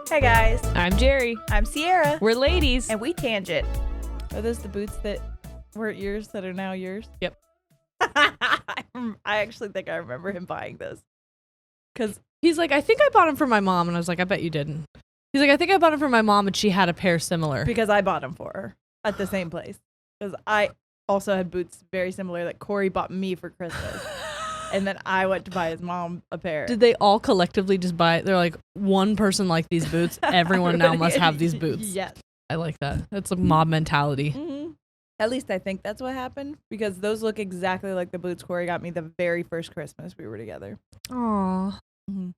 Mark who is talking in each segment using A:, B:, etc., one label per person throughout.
A: Hey guys,
B: I'm Jeri.
A: I'm Ciara,
B: We're ladies.
A: and we tangent. Are those the boots that weren't yours that are now yours?
B: Yep.
A: I actually think I remember him buying those.
B: Because he's like, I think I bought them for my mom. And I was like, I bet you didn't. He's like, I think I bought them for my mom and she had a pair similar.
A: Because I bought them for her at the same place. Because I also had boots very similar that Corey bought me for Christmas. And then I went to buy his mom a pair.
B: Did they all collectively just buy it? They're like, one person liked these boots. Everyone now must have these boots.
A: Yes.
B: I like that. That's a mob mentality.
A: Mm-hmm. At least I think that's what happened. Because those look exactly like the boots Corey got me the very first Christmas we were together.
B: Aw.
A: Mm-hmm.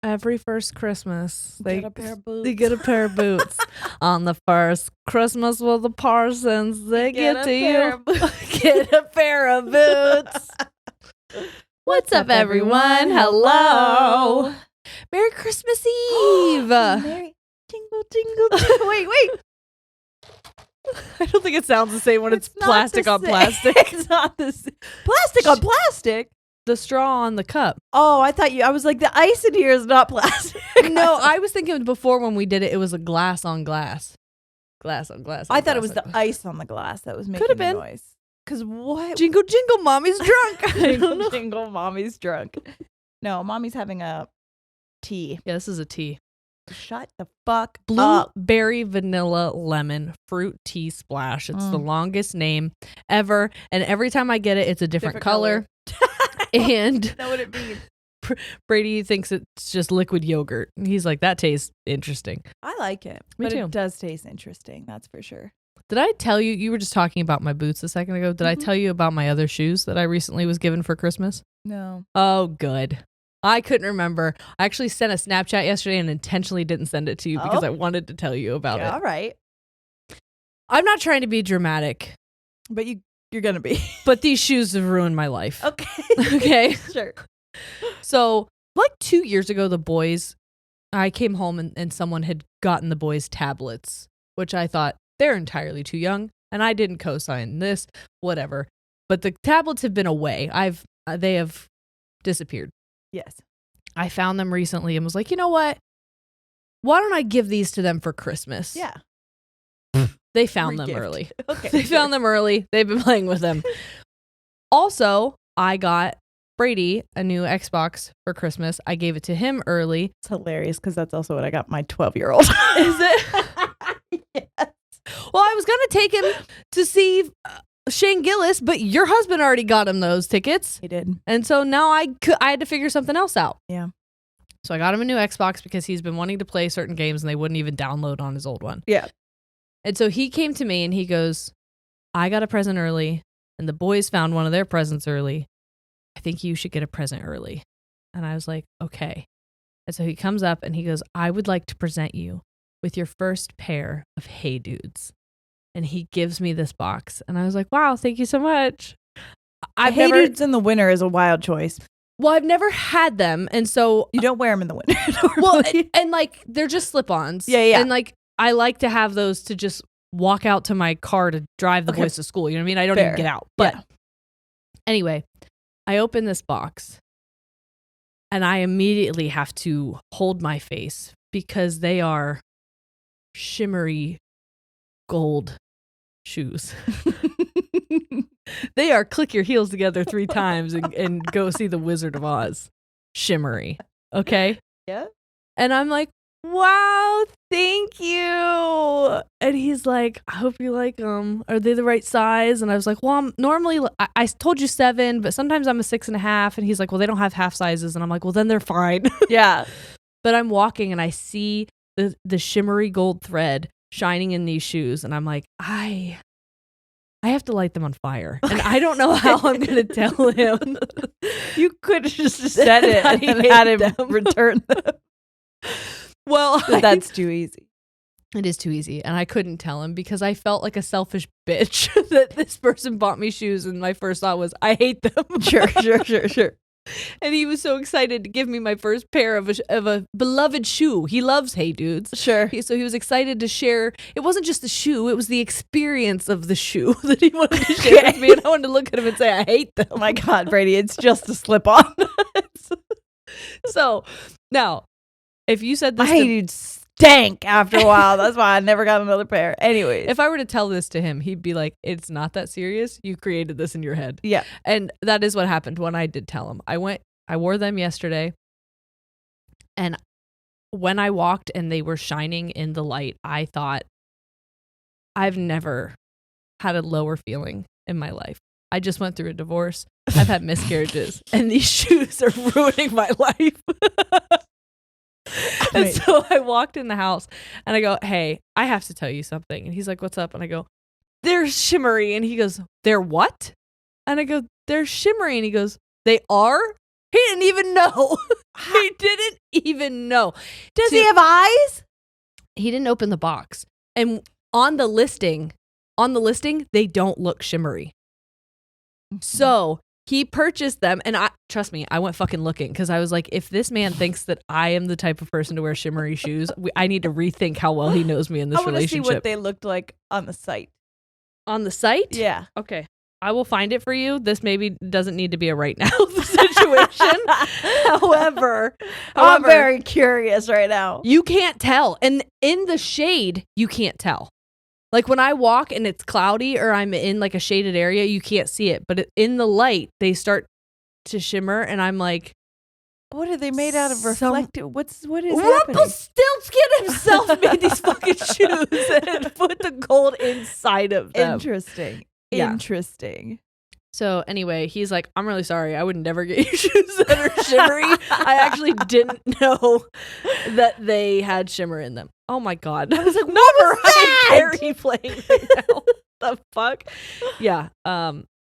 B: Every first Christmas,
A: They get a pair of boots.
B: They get a pair of boots. On the first Christmas with the Parsons, they get to you. Get a pair of boots. What's up, everyone? Hello. Merry Christmas Eve.
A: Merry jingle, jingle, jingle. Wait.
B: I don't think it sounds the same when it's
A: not
B: plastic
A: the
B: on
A: same.
B: plastic.
A: It's not the same. Plastic on plastic?
B: The straw on the cup.
A: Oh, I was like, the ice in here is not plastic.
B: No, I was thinking before when we did it, it was a glass on glass. Glass on glass.
A: I thought it was the ice on the glass that was making
B: Could've
A: the
B: been.
A: noise. Because what?
B: Jingle, jingle, mommy's drunk. I don't know.
A: Jingle, mommy's drunk. No, mommy's having a tea.
B: Yeah, this is a tea.
A: Shut the fuck up.
B: Blueberry vanilla lemon fruit tea splash. It's the longest name ever. And every time I get it, it's a different color. And
A: I know what it means.
B: Brady thinks it's just liquid yogurt. He's like, that tastes interesting.
A: I like it.
B: Me
A: but
B: too.
A: It does taste interesting. That's for sure.
B: Did I tell you, you were just talking about my boots a second ago. Did I tell you about my other shoes that I recently was given for Christmas?
A: No.
B: Oh, good. I couldn't remember. I actually sent a Snapchat yesterday and intentionally didn't send it to you because I wanted to tell you about it.
A: All right.
B: I'm not trying to be dramatic.
A: But you're going to be.
B: But these shoes have ruined my life.
A: Okay.
B: Okay.
A: Sure.
B: So, like 2 years ago, I came home and someone had gotten the boys tablets, which I thought they're entirely too young. And I didn't co-sign this, whatever. But the tablets have been away. They have disappeared.
A: Yes.
B: I found them recently and was like, you know what? Why don't I give these to them for Christmas?
A: Yeah.
B: They found them
A: Re-gift.
B: early.
A: Okay.
B: They found them early. They've been playing with them. Also, I got Brady a new Xbox for Christmas. I gave it to him early.
A: It's hilarious because that's also what I got my 12-year-old.
B: Is it?
A: Yes.
B: Well, I was going to take him to see Shane Gillis, but your husband already got him those tickets.
A: He did.
B: And so now I had to figure something else out.
A: Yeah.
B: So I got him a new Xbox because he's been wanting to play certain games and they wouldn't even download on his old one.
A: Yeah.
B: And so he came to me and he goes, I got a present early and the boys found one of their presents early. I think you should get a present early. And I was like, okay. And so he comes up and he goes, I would like to present you with your first pair of Hey Dudes. And he gives me this box. And I was like, wow, thank you so much.
A: Hey Dudes in the winter is a wild choice.
B: Well, I've never had them. And so
A: You don't wear them in the winter.
B: well, and like they're just slip-ons.
A: Yeah.
B: And like I like to have those to just walk out to my car to drive the boys to school. You know what I mean? I don't even get out. But anyway, I open this box and I immediately have to hold my face because they are shimmery gold shoes. They are click your heels together 3 times and go see the Wizard of Oz. Shimmery. Okay?
A: Yeah.
B: And I'm like, wow, thank you. And he's like, I hope you like them. Are they the right size? And I was like, well, I'm normally, I told you 7, but sometimes I'm a 6.5. And he's like, well, they don't have half sizes. And I'm like, well, then they're fine.
A: Yeah.
B: But I'm walking and I see the shimmery gold thread shining in these shoes. And I'm like, I have to light them on fire. And I don't know how I'm going to tell him.
A: You could have just said it and had him return them.
B: Well,
A: That's too easy.
B: It is too easy. And I couldn't tell him because I felt like a selfish bitch that this person bought me shoes. And my first thought was, I hate them.
A: Sure.
B: And he was so excited to give me my first pair of a beloved shoe. He loves Hey Dudes.
A: Sure.
B: So he was excited to share. It wasn't just the shoe. It was the experience of the shoe that he wanted to share with me. And I wanted to look at him and say, I hate them.
A: Oh my God, Brady, it's just a slip on.
B: So now If you said this,
A: My dude stank after a while. That's why I never got another pair. Anyways,
B: if I were to tell this to him, he'd be like, "It's not that serious. You created this in your head."
A: yeah,
B: And that is what happened when I did tell him. I wore them yesterday, and when I walked and they were shining in the light, I thought, I've never had a lower feeling in my life. I just went through a divorce. I've had miscarriages, and these shoes are ruining my life. And so I walked in the house and I go, "Hey, I have to tell you something." And he's like, "What's up?" And I go, "They're shimmery." And he goes, "They're what?" And I go, "They're shimmery." And he goes, "They are?" He didn't even know. He didn't even know.
A: Does he have eyes?
B: He didn't open the box. And on the listing, they don't look shimmery. So he purchased them, and trust me, I went fucking looking because I was like, if this man thinks that I am the type of person to wear shimmery shoes, I need to rethink how well he knows me in this
A: I want to see
B: relationship.
A: what they looked like on the site.
B: On the site?
A: Yeah.
B: Okay. I will find it for you. This maybe doesn't need to be a right now situation. However,
A: I'm very curious right now.
B: you can't tell. And in the shade, you can't tell. Like when I walk and it's cloudy or I'm in like a shaded area, you can't see it. But in the light, they start to shimmer, and I'm like,
A: what are they made out of? Reflective? What is happening?
B: Rumpelstiltskin himself made these fucking shoes and put the gold inside of them.
A: Interesting.
B: Yeah.
A: Interesting.
B: So anyway, he's like, "I'm really sorry. I would never get you shoes that are shimmery. I actually didn't know that they had shimmer in them." Oh my God. I was like, "What was that? Carrie playing right now. The fuck?" Yeah.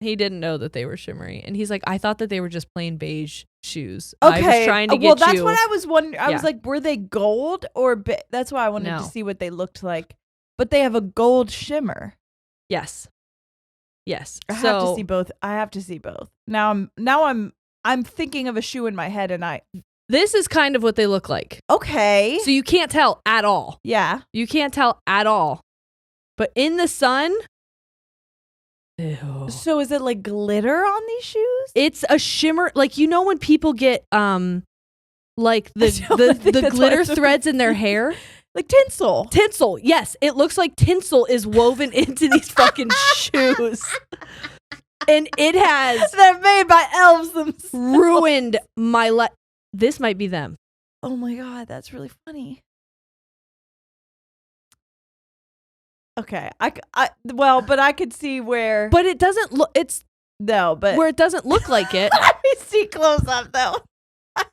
B: He didn't know that they were shimmery. And he's like, "I thought that they were just plain beige shoes."
A: Okay.
B: I was trying to get
A: well, that's
B: you.
A: what I was wondering. I
B: Yeah.
A: was like, were they gold or that's why I wanted
B: No.
A: to see what they looked like. But they have a gold shimmer.
B: Yes. Yes.
A: I have to see both. I have to see both. Now I'm thinking of a shoe in my head, and
B: this is kind of what they look like.
A: okay.
B: So you can't tell at all.
A: Yeah.
B: You can't tell at all. But in the sun, ew.
A: So is it like glitter on these shoes?
B: It's a shimmer. Like, you know when people get like the glitter threads in their hair?
A: Like tinsel.
B: Tinsel. Yes. It looks like tinsel is woven into these fucking shoes. And it has
A: They're made by elves themselves.
B: ruined my life. This might be them.
A: Oh my God, that's really funny. Okay, but I could see where.
B: But it doesn't look. It's
A: no, but
B: where it doesn't look like it.
A: Let me see close up though.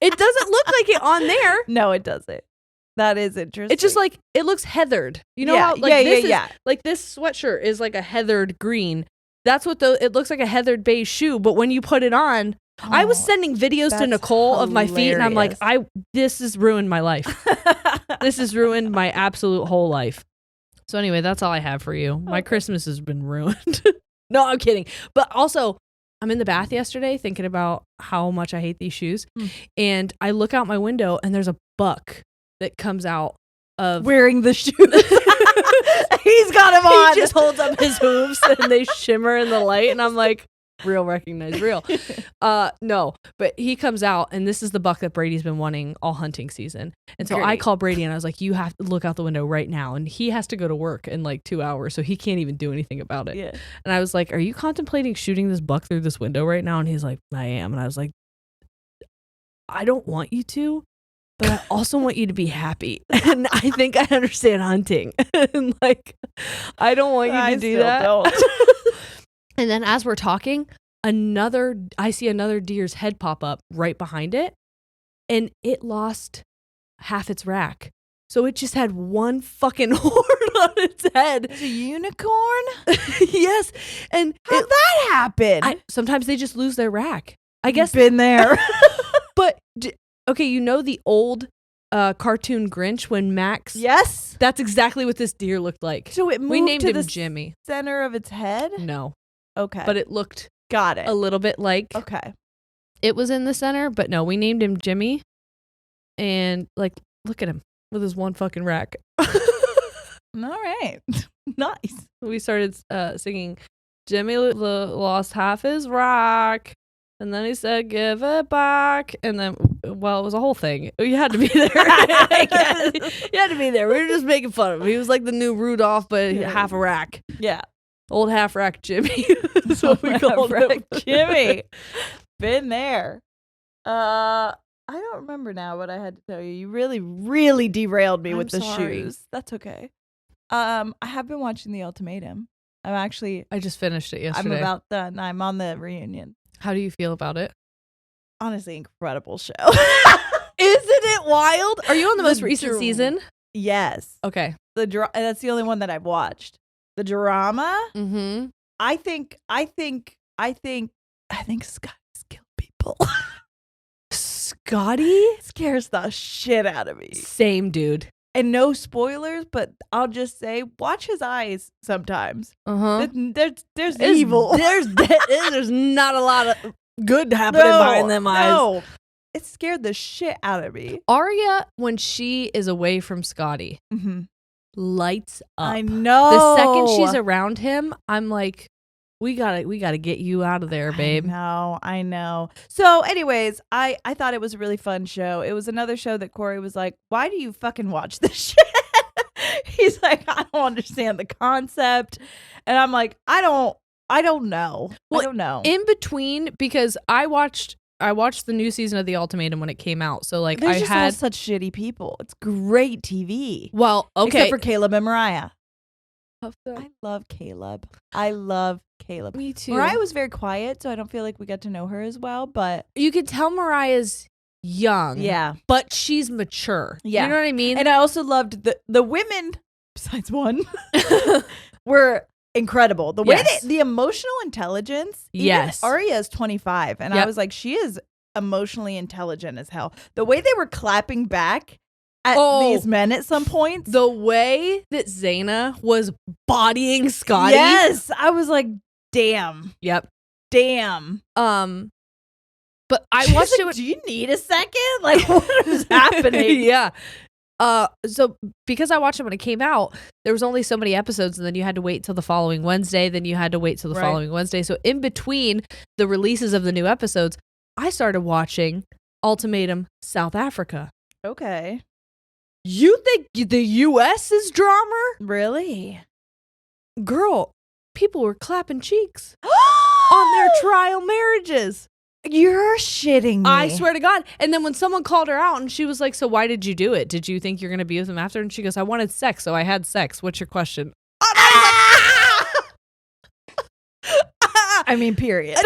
B: It doesn't look like it on there.
A: No, it doesn't. That is interesting.
B: It's just like it looks heathered. You know
A: Yeah,
B: how like
A: yeah,
B: this
A: yeah,
B: is like this sweatshirt is like a heathered green. That's what it looks like, a heathered beige shoe. But when you put it on, I was sending videos to
A: that's
B: Nicole of my feet, and I'm like,
A: hilarious.
B: this has ruined my life. This has ruined my absolute whole life. So anyway, that's all I have for you. My Christmas has been ruined. No, I'm kidding. But also, I'm in the bath yesterday thinking about how much I hate these shoes. And I look out my window and there's a buck that comes out of
A: wearing the shoes. He's got him on.
B: He just holds up his hooves and they shimmer in the light. And I'm like, real, recognize real. No, but he comes out, and this is the buck that Brady's been wanting all hunting season. And so I call Brady and I was like, you have to look out the window right now. And he has to go to work in like 2 hours, so he can't even do anything about it.
A: Yeah.
B: And I was like, are you contemplating shooting this buck through this window right now? And he's like, I am. And I was like, I don't want you to, but I also want you to be happy. And I think I understand hunting. And like, I don't want you to do that.
A: Don't.
B: And then as we're talking, I see another deer's head pop up right behind it, and it lost half its rack. So it just had one fucking horn on its head.
A: It's a unicorn?
B: Yes. And
A: How'd that happen?
B: sometimes they just lose their rack. I guess.
A: Been there.
B: But, okay, you know the old cartoon Grinch when Max?
A: Yes.
B: That's exactly what this deer looked like.
A: So it moved
B: we named
A: to
B: him
A: the
B: Jimmy.
A: Center of its head?
B: No.
A: Okay.
B: But it looked
A: got it.
B: a little bit like
A: Okay.
B: it was in the center, but no, we named him Jimmy. And like, look at him with his one fucking rack.
A: All right. Nice.
B: We started singing, Jimmy lost half his rack. And then he said, give it back. And then, well, it was a whole thing. You had to be there. I guess. You had to be there. We were just making fun of him. He was like the new Rudolph, but half a rack.
A: Yeah.
B: Old half rack Jimmy. That's what we called him.
A: Jimmy. Been there. I don't remember now what I had to tell you. You really, really derailed me with the shoes. That's okay. I have been watching The Ultimatum. I just finished it yesterday. I'm about done. I'm on the reunion.
B: How do you feel about it?
A: Honestly, incredible show.
B: Isn't it wild? Are you on the most recent season?
A: Yes.
B: Okay.
A: That's the only one that I've watched. The drama.
B: Mm-hmm.
A: I think Scotty's kill people.
B: Scotty
A: scares the shit out of me.
B: Same, dude.
A: And no spoilers, but I'll just say, watch his eyes sometimes. There's evil.
B: There's not a lot of good happening behind them eyes. No.
A: It scared the shit out of me.
B: Arya, when she is away from Scotty, lights up.
A: I know.
B: The second she's around him, I'm like, we gotta get you out of there, babe.
A: I know. So anyways, I thought it was a really fun show. It was another show that Corey was like, why do you fucking watch this shit? He's like, I don't understand the concept. And I'm like, I don't know. Well, I don't know.
B: In between, because I watched the new season of The Ultimatum when it came out. So like
A: I had such shitty people. It's great TV.
B: Well, okay.
A: Except for Caleb and Mariah. I love Caleb. Me too. Mariah was very quiet, so I don't feel like we got to know her as well, but
B: you could tell Mariah's young.
A: Yeah.
B: But she's mature.
A: Yeah.
B: You know what I mean?
A: And I also loved the women, besides one, were incredible. The way the emotional intelligence.
B: Yes.
A: Arya is 25, and I was like, she is emotionally intelligent as hell. The way they were clapping back at these men at some points.
B: The way that Zaina was bodying Scotty.
A: Yes. I was like, damn.
B: Yep.
A: Damn.
B: But I watched it.
A: Do you need a second? Like, what is happening?
B: Yeah. So because I watched it when it came out, there was only so many episodes, and then you had to wait till the following Wednesday. Then you had to wait till the following Wednesday. So in between the releases of the new episodes, I started watching Ultimatum South Africa.
A: Okay.
B: You think the U.S. is drama?
A: Really?
B: Girl, people were clapping cheeks on their trial marriages.
A: You're shitting me.
B: I swear to God. And then when someone called her out and she was like, so why did you do it? Did you think you're going to be with him after? And she goes, I wanted sex, so I had sex. What's your question?
A: I mean, period.
B: 100%.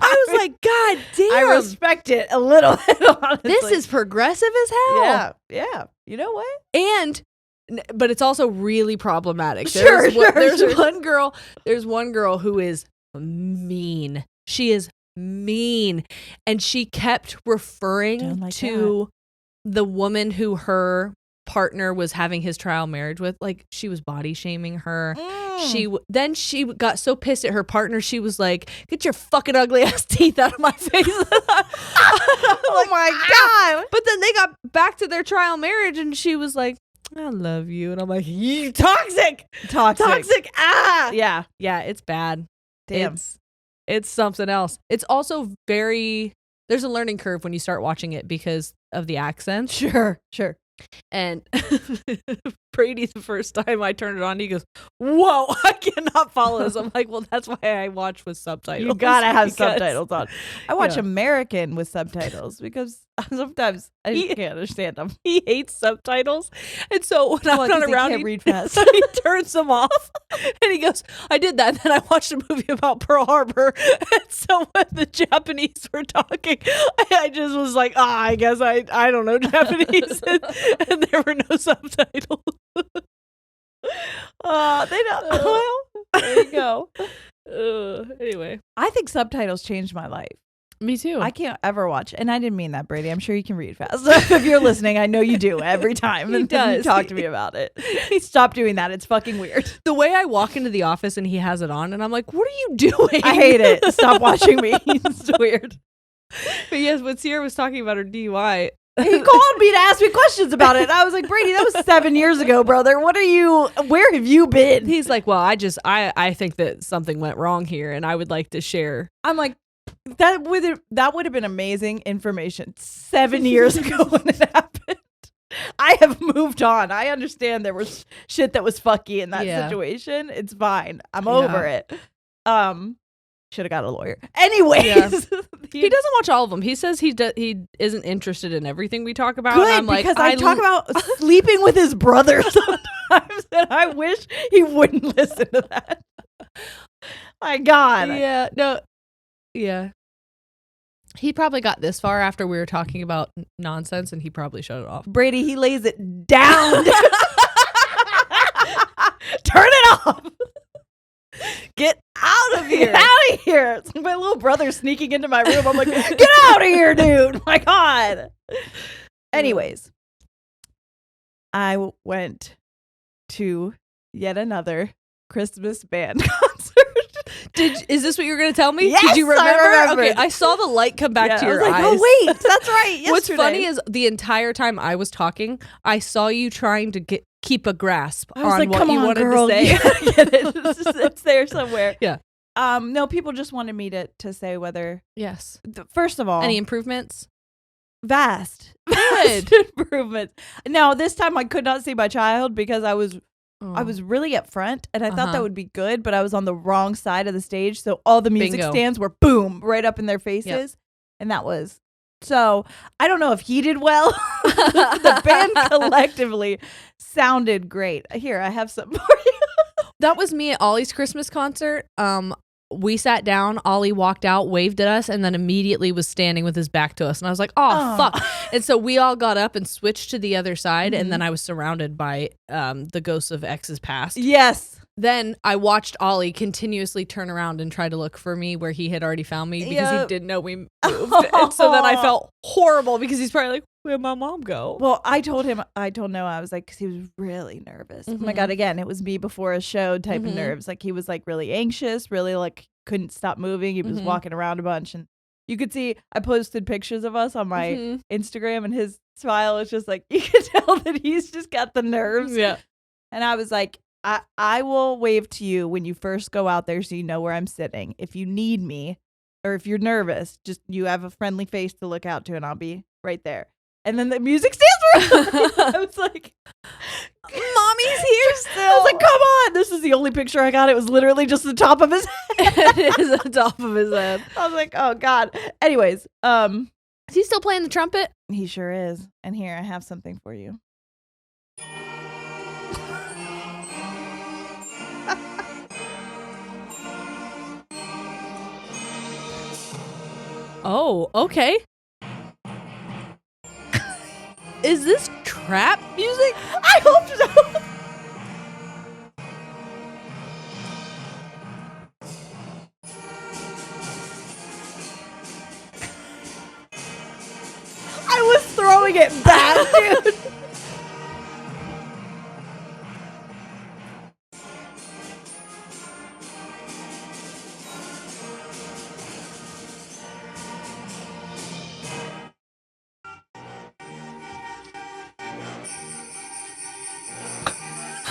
B: I was like, God damn.
A: I respect it a little bit, honestly.
B: This is progressive as hell.
A: Yeah. Yeah. You know what?
B: But it's also really problematic.
A: There's
B: one girl who is mean. She is mean. And she kept referring to the woman who her partner was having his trial marriage with. Like, she was body shaming her. She got so pissed at her partner, she was like, get your fucking ugly ass teeth out of my face.
A: Oh my God.
B: But then they got back to their trial marriage and she was like, I love you. And I'm like, you toxic. Ah.
A: Yeah.
B: Yeah, it's bad.
A: Damn.
B: It's something else. It's also there's a learning curve when you start watching it because of the accents.
A: Sure.
B: And Brady, the first time I turned it on, he goes, whoa, I cannot follow this. I'm like, well, that's why I watch with subtitles.
A: You gotta have subtitles on. I watch American with subtitles because sometimes I can't understand them.
B: He hates subtitles. And so when I'm not around,
A: he read fast.
B: He turns them off. And he goes, I did that. And then I watched a movie about Pearl Harbor. And so when the Japanese were talking, I just was like, I guess I don't know Japanese. And there were no subtitles.
A: They don't. Well, there you go.
B: Anyway,
A: I think subtitles changed my life.
B: Me too.
A: I can't ever watch, and I didn't mean that, Brady. I'm sure you can read fast. If you're listening, I know you do every time.
B: He does.
A: You talk to me about it. Stop doing that. It's fucking weird.
B: The way I walk into the office and he has it on, and I'm like, what are you doing?
A: I hate it. Stop watching me. It's weird.
B: But yes, when Sierra was talking about her DUI,
A: He called me to ask me questions about it. I was like, Brady, that was 7 years ago, brother. Where have you been?
B: He's like, well, I think that something went wrong here and I would like to share.
A: I'm like, that would have been amazing information 7 years ago when it happened. I have moved on. I understand there was shit that was fucky in that situation. It's fine. I'm over it. Should have got a lawyer. Anyways,
B: he doesn't watch all of them. He says he isn't interested in everything we talk about.
A: Good,
B: and I'm like,
A: because I talk about sleeping with his brother sometimes, and I wish he wouldn't listen to that. My God.
B: Yeah. No. Yeah. He probably got this far after we were talking about nonsense, and he probably shut it off.
A: Brady, he lays it down. Turn it off. Get out of here. Get out of here. It's like my little brother sneaking into my room. I'm like, get out of here, dude. My God. Anyways, I went to yet another Christmas band concert.
B: Is this what you were going to tell me?
A: Yes,
B: did you remember?
A: I remembered.
B: Okay, I saw the light come back to your eyes.
A: Oh, wait, that's right. Yesterday.
B: What's funny is the entire time I was talking, I saw you trying to keep a grasp on
A: like,
B: what you wanted
A: girl.
B: to say.
A: Get it. It's there somewhere.
B: Yeah.
A: No, people just wanted me to say whether.
B: Yes.
A: First of all,
B: any improvements?
A: Vast improvements. No, this time I could not see my child because I was really up front, and I thought that would be good, but I was on the wrong side of the stage, so all the music stands were boom right up in their faces, and that was so. I don't know if he did well. The band collectively sounded great. Here, I have some for you.
B: That was me at Ollie's Christmas concert. We sat down, Ollie walked out, waved at us, and then immediately was standing with his back to us. And I was like, oh, fuck. And so we all got up and switched to the other side, and then I was surrounded by the ghosts of exes past.
A: Yes.
B: Then I watched Ollie continuously turn around and try to look for me where he had already found me because he didn't know we moved. And so then I felt horrible because he's probably like, where'd my mom go?
A: Well, I told Noah, I was like, because he was really nervous. Oh my God, again, it was me before a show type of nerves. Like he was like really anxious, really like couldn't stop moving. He was walking around a bunch, and you could see I posted pictures of us on my Instagram, and his smile was just like, you could tell that he's just got the nerves.
B: Yeah.
A: And I was like, I will wave to you when you first go out there so you know where I'm sitting. If you need me or if you're nervous, just you have a friendly face to look out to, and I'll be right there. And then the music stands for I was like, Mommy's here still. I was like, come on. This is the only picture I got. It was literally just the top of his head.
B: It is the top of his head.
A: I was like, oh God. Anyways,
B: is he still playing the trumpet?
A: He sure is. And here, I have something for you.
B: Oh, okay. Is this trap music?
A: I hope so. I was throwing it back, dude.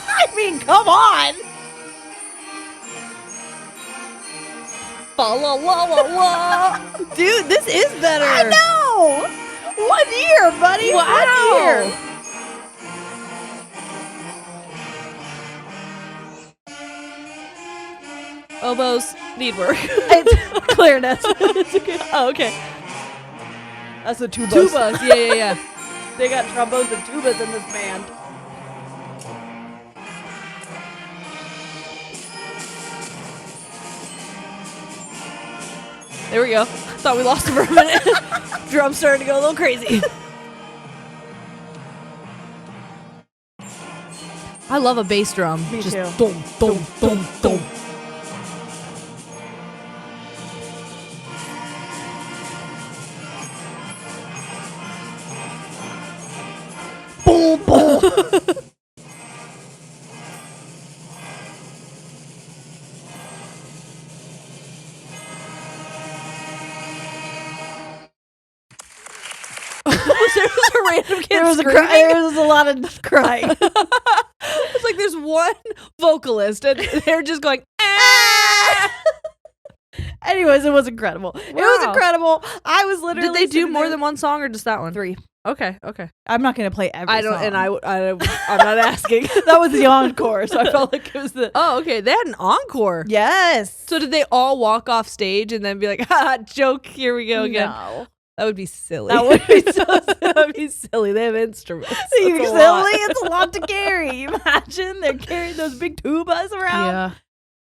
A: I mean, come on.
B: La la la la la.
A: Dude, this is better. I know. 1 year, buddy.
B: Wow.
A: 1 year.
B: Oboes need work.
A: It's clarinet.
B: Oh, okay.
A: That's a tuba.
B: Tubas. Yeah.
A: They got trombones and tubas in this band.
B: There we go. Thought we lost him for a minute. Drums starting to go a little crazy. I love a bass drum.
A: Me
B: just
A: too.
B: Dum, dum, dum, dum.
A: Boom, boom.
B: Was there a kids screaming.
A: There was a lot of crying.
B: It's like there's one vocalist and they're just going, ah!
A: Anyways, it was incredible. Wow. It was incredible. I was literally.
B: Did they do more than one song or just that one?
A: 3.
B: Okay.
A: I'm not gonna play every song.
B: And I'm not asking.
A: That was the encore, so I felt like it was the.
B: Oh, okay. They had an encore.
A: Yes.
B: So did they all walk off stage and then be like, "Ha, joke, here we go again"?
A: No.
B: That would be silly.
A: That would be so
B: That would be silly. They have instruments.
A: You're silly. It's a lot to carry. Imagine they're carrying those big tubas around.
B: Yeah.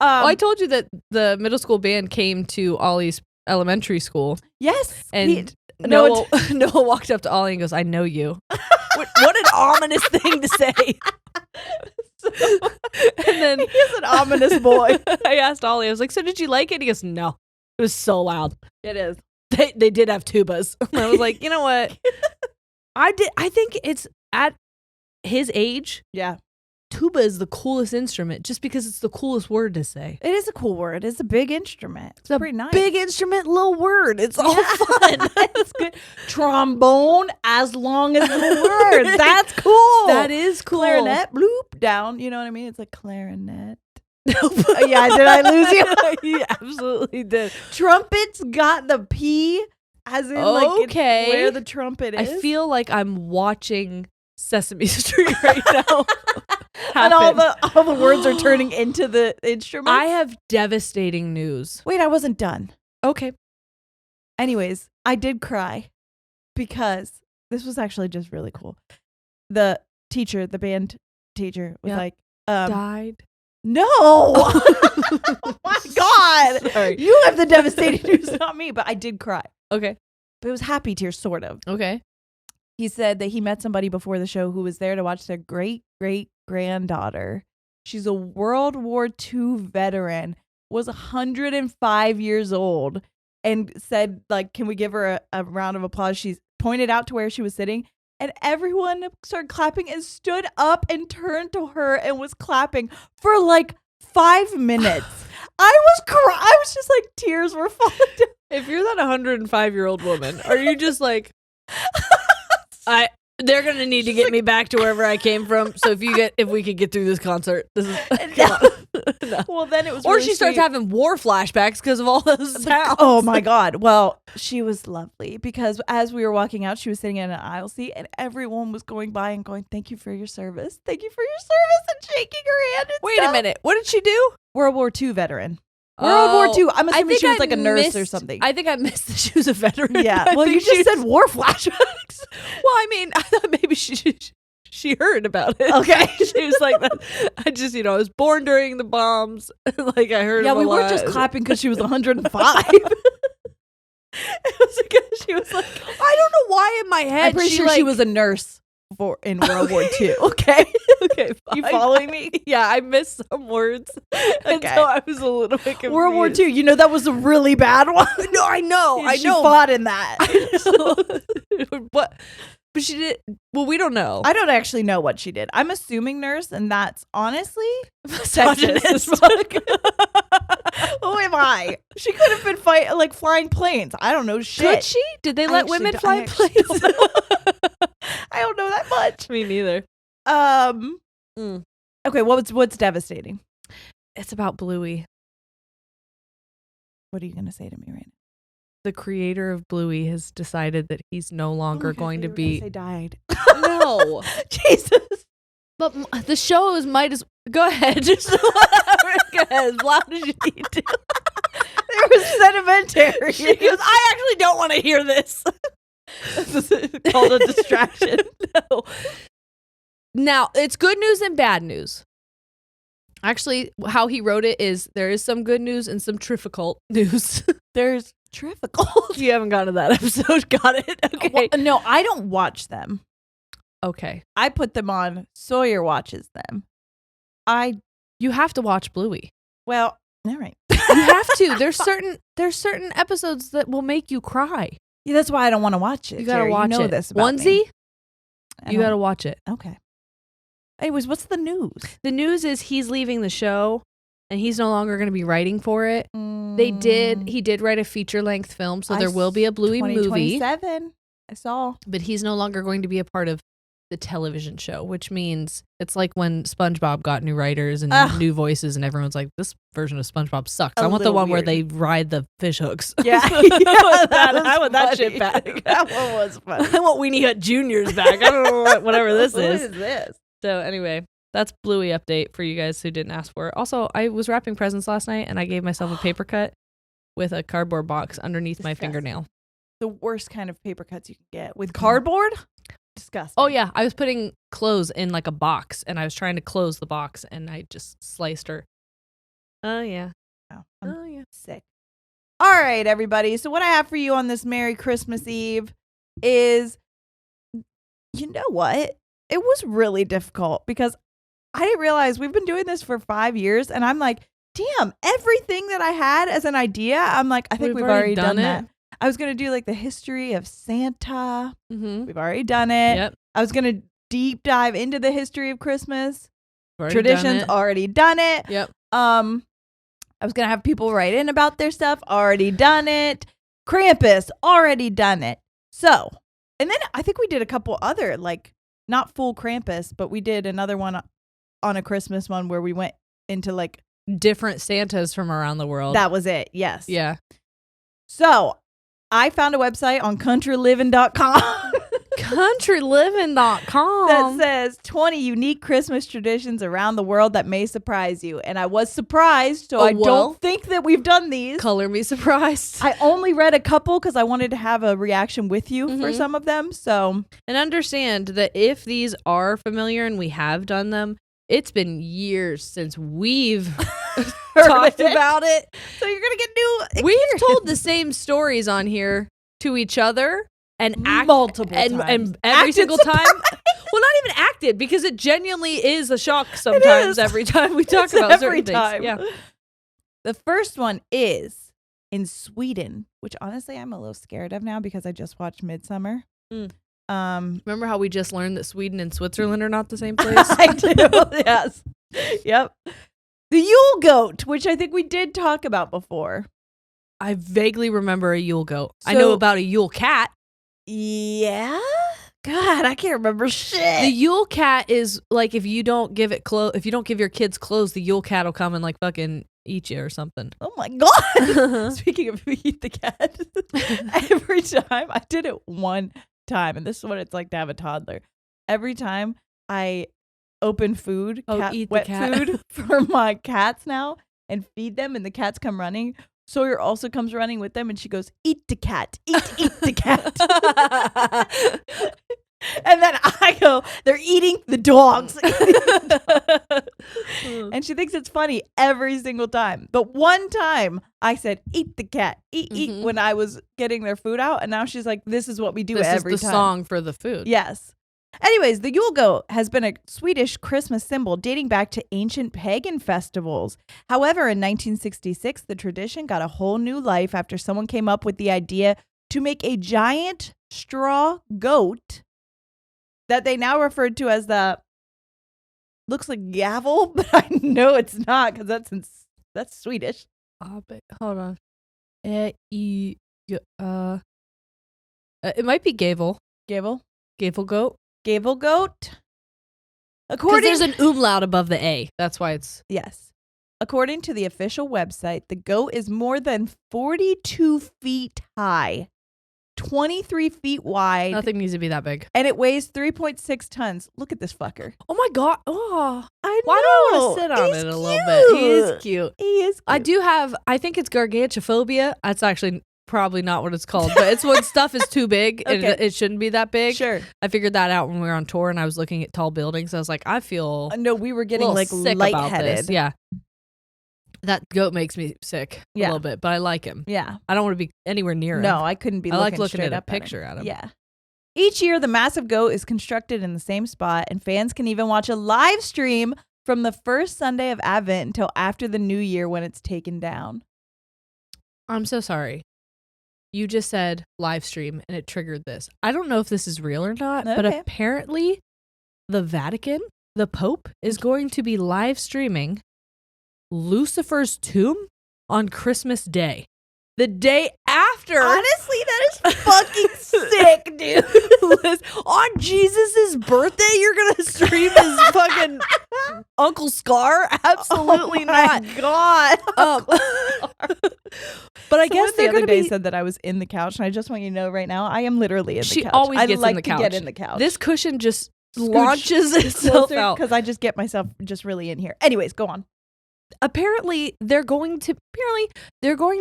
B: I told you that the middle school band came to Ollie's elementary school.
A: Yes.
B: And Noah walked up to Ollie and goes, "I know you." What an ominous thing to say. And then
A: he's an ominous boy.
B: I asked Ollie, I was like, "So did you like it?" He goes, "No. It was so loud."
A: It is.
B: They did have tubas. And I was like, you know what? I think it's at his age.
A: Yeah.
B: Tuba is the coolest instrument just because it's the coolest word to say.
A: It is a cool word. It's a big instrument. It's pretty nice.
B: Big instrument, little word. It's all fun.
A: That's good. Trombone, as long as the word. That's cool.
B: That is cool.
A: Clarinet, bloop, down. You know what I mean? It's like clarinet. Yeah, did I lose you?
B: You absolutely did.
A: Trumpet's got the P, as in like where the trumpet is.
B: I feel like I'm watching Sesame Street right now.
A: And all the words are turning into the instruments.
B: I have devastating news.
A: Wait, I wasn't done.
B: Okay.
A: Anyways, I did cry because this was actually just really cool. The teacher, the band teacher, was like,
B: died.
A: No. Oh my God.
B: Sorry.
A: You have the devastating news, not me, but I did cry.
B: Okay.
A: But it was happy tears, sort of.
B: Okay.
A: He said that he met somebody before the show who was there to watch their great-great-granddaughter. She's a World War II veteran, was 105 years old, and said, like, can we give her a round of applause? She pointed out to where she was sitting, and everyone started clapping and stood up and turned to her and was clapping for like 5 minutes. I was just like, tears were falling down.
B: If you're that 105-year-old woman, are you just like... They're gonna need to get me back to wherever I came from. So if we could get through this concert, this is
A: no. Well, then it was,
B: or
A: really
B: she starts having war flashbacks because of all those sounds.
A: Oh my God! Well, she was lovely because as we were walking out, she was sitting in an aisle seat, and everyone was going by and going, "Thank you for your service. Thank you for your service," and shaking her hand. And
B: Wait
A: stuff.
B: a minute, what did she do?
A: World War II veteran. World War II. I'm assuming she was like a nurse or something.
B: I think I missed that she was a veteran.
A: Yeah. Well, you just said war flashbacks.
B: Well, I mean, I thought maybe she heard about it.
A: Okay.
B: She was like, I just, I was born during the bombs. Like I heard.
A: Yeah, we weren't just clapping because she was 105. It was because she was like,
B: I don't know why in my head.
A: I'm pretty sure she was a nurse in World War II. Okay.
B: Okay.
A: You following me?
B: Yeah, I missed some words. And so I was a little bit confused.
A: World War II, you know that was a really bad one.
B: No, I know.
A: She fought in that.
B: But she did. Well, we don't know.
A: I don't actually know what she did. I'm assuming nurse, and that's honestly
B: sexist.
A: Who am I? She could have been flying planes. I don't know shit.
B: Could she? Did they let women fly planes?
A: I don't know that much.
B: Me neither.
A: Okay, what's devastating?
B: It's about Bluey.
A: What are you gonna say to me right now?
B: The creator of Bluey has decided that he's no longer going to be.
A: They died.
B: No,
A: Jesus.
B: But the shows might as go ahead. Just go ahead, as loud as you need to.
A: There was sedimentary.
B: She goes, I actually don't want to hear this.
A: This is called a distraction.
B: No. Now, it's good news and bad news. Actually, how he wrote it is there is some good news and some difficult news.
A: There's difficult.
B: You haven't gotten to that episode. Got it? Okay.
A: Well, no, I don't watch them.
B: Okay.
A: I put them on. Sawyer watches them.
B: You have to watch Bluey.
A: Well, all right.
B: You have to. There's certain episodes that will make you cry.
A: Yeah, that's why I don't want to watch it.
B: You gotta watch
A: it.
B: This
A: about
B: Onesie.
A: Me.
B: You gotta watch it.
A: Okay. Anyways, what's the news?
B: The news is he's leaving the show, and he's no longer going to be writing for it. He did write a feature length film, so there will be a Bluey movie.
A: 2027. I saw.
B: But he's no longer going to be a part of the television show, which means it's like when SpongeBob got new writers and new voices, and everyone's like, this version of SpongeBob sucks. I want the one where they ride the fish hooks.
A: Yeah.
B: I want that shit back.
A: That one was funny.
B: I want Weenie Hut Juniors back. I don't know whatever this
A: What
B: is.
A: is this?
B: So anyway, that's Bluey update for you guys who didn't ask for it. Also, I was wrapping presents last night, and I gave myself a paper cut with a cardboard box underneath my fingernail.
A: The worst kind of paper cuts you can get. With cardboard? Disgusting.
B: Oh yeah, I was putting clothes in like a box, and I was trying to close the box, and I just sliced her. Oh yeah.
A: Oh yeah. Sick. All right, everybody. So what I have for you on this Merry Christmas Eve is, you know what? It was really difficult because I didn't realize we've been doing this for 5 years, and I'm like, damn, everything that I had as an idea, I'm like, I think we've already done that. I was going to do like the history of Santa.
B: Mm-hmm.
A: We've already done it.
B: Yep.
A: I was going to deep dive into the history of Christmas.
B: Traditions,
A: already done it.
B: Yep.
A: I was going to have people write in about their stuff. Already done it. Krampus, already done it. So, and then I think we did a couple other, like, not full Krampus, but we did another one on a Christmas one where we went into like
B: different Santas from around the world.
A: That was it. Yes.
B: Yeah.
A: So I found a website on countryliving.com.
B: Countryliving.com
A: that says 20 unique Christmas traditions around the world that may surprise you. And I was surprised, so I don't think that we've done these.
B: Color me surprised.
A: I only read a couple because I wanted to have a reaction with you for some of them. So,
B: and understand that if these are familiar and we have done them, it's been years since we've talked about it.
A: So you're going to get new experience.
B: We've told the same stories on here to each other. And
A: multiple times.
B: And every single time. Well, not even acted, because it genuinely is a shock sometimes every time we talk about certain things. Yeah.
A: The first one is in Sweden, which honestly I'm a little scared of now because I just watched Midsummer.
B: Remember how we just learned that Sweden and Switzerland are not the same place?
A: I do. Yes. Yep. The Yule goat, which I think we did talk about before.
B: I vaguely remember a Yule goat. I know about a Yule cat.
A: Yeah? God, I can't remember shit.
B: The Yule cat is like if you don't give it if you don't give your kids clothes, the Yule cat will come and like fucking eat you or something.
A: Oh my God. Speaking of eat the cat, every time I did it one time, and this is what it's like to have a toddler. Every time I open food, wet food for my cats now and feed them, and the cats come running, Sawyer also comes running with them, and she goes, eat the cat, eat the cat. And then I go, they're eating the dogs. And she thinks it's funny every single time. But one time I said, eat the cat, eat, when I was getting their food out. And now she's like, this is what we do every time.
B: This is the song for the food.
A: Yes. Anyways, the Yule goat has been a Swedish Christmas symbol dating back to ancient pagan festivals. However, in 1966, the tradition got a whole new life after someone came up with the idea to make a giant straw goat that they now referred to as looks like gavel, but I know it's not because that's Swedish.
B: Hold on. It might be gavel.
A: Gavel?
B: Gavel goat.
A: Gavel goat.
B: Because there's an umlaut above the A. That's why it's...
A: Yes. According to the official website, the goat is more than 42 feet high, 23 feet wide.
B: Nothing needs to be that big.
A: And it weighs 3.6 tons. Look at this fucker.
B: Oh my God. Oh,
A: I know.
B: Why do I want to sit on it a little bit? He is cute.
A: He is cute.
B: I think it's gargantuophobia. That's actually probably not what it's called, but it's when stuff is too big and it shouldn't be that big.
A: Sure.
B: I figured that out when we were on tour and I was looking at tall buildings. I was like, I feel
A: no, we were getting like
B: sick
A: lightheaded.
B: about this. Yeah. That goat makes me sick a little bit, but I like him.
A: Yeah.
B: I don't want to be anywhere near him.
A: No, I couldn't be.
B: I like looking at
A: a
B: picture at him.
A: Yeah. Each year, the massive goat is constructed in the same spot, and fans can even watch a live stream from the first Sunday of Advent until after the New Year when it's taken down.
B: I'm so sorry. You just said live stream and it triggered this. I don't know if this is real or not, but apparently the Vatican, the Pope, is going to be live streaming Lucifer's tomb on Christmas Day. The day after.
A: Honestly, that is fucking sick, dude.
B: On Jesus' birthday, you're gonna stream his fucking Uncle Scar? Absolutely not.
A: God.
B: But I guess
A: the other day said that I was in the couch, and I just want you to know right now, I am literally in the couch.
B: She always gets
A: like
B: in the couch.
A: Get in the couch.
B: This cushion just launches itself out
A: because I just get myself just really in here. Anyways, go on.
B: Apparently, they're going to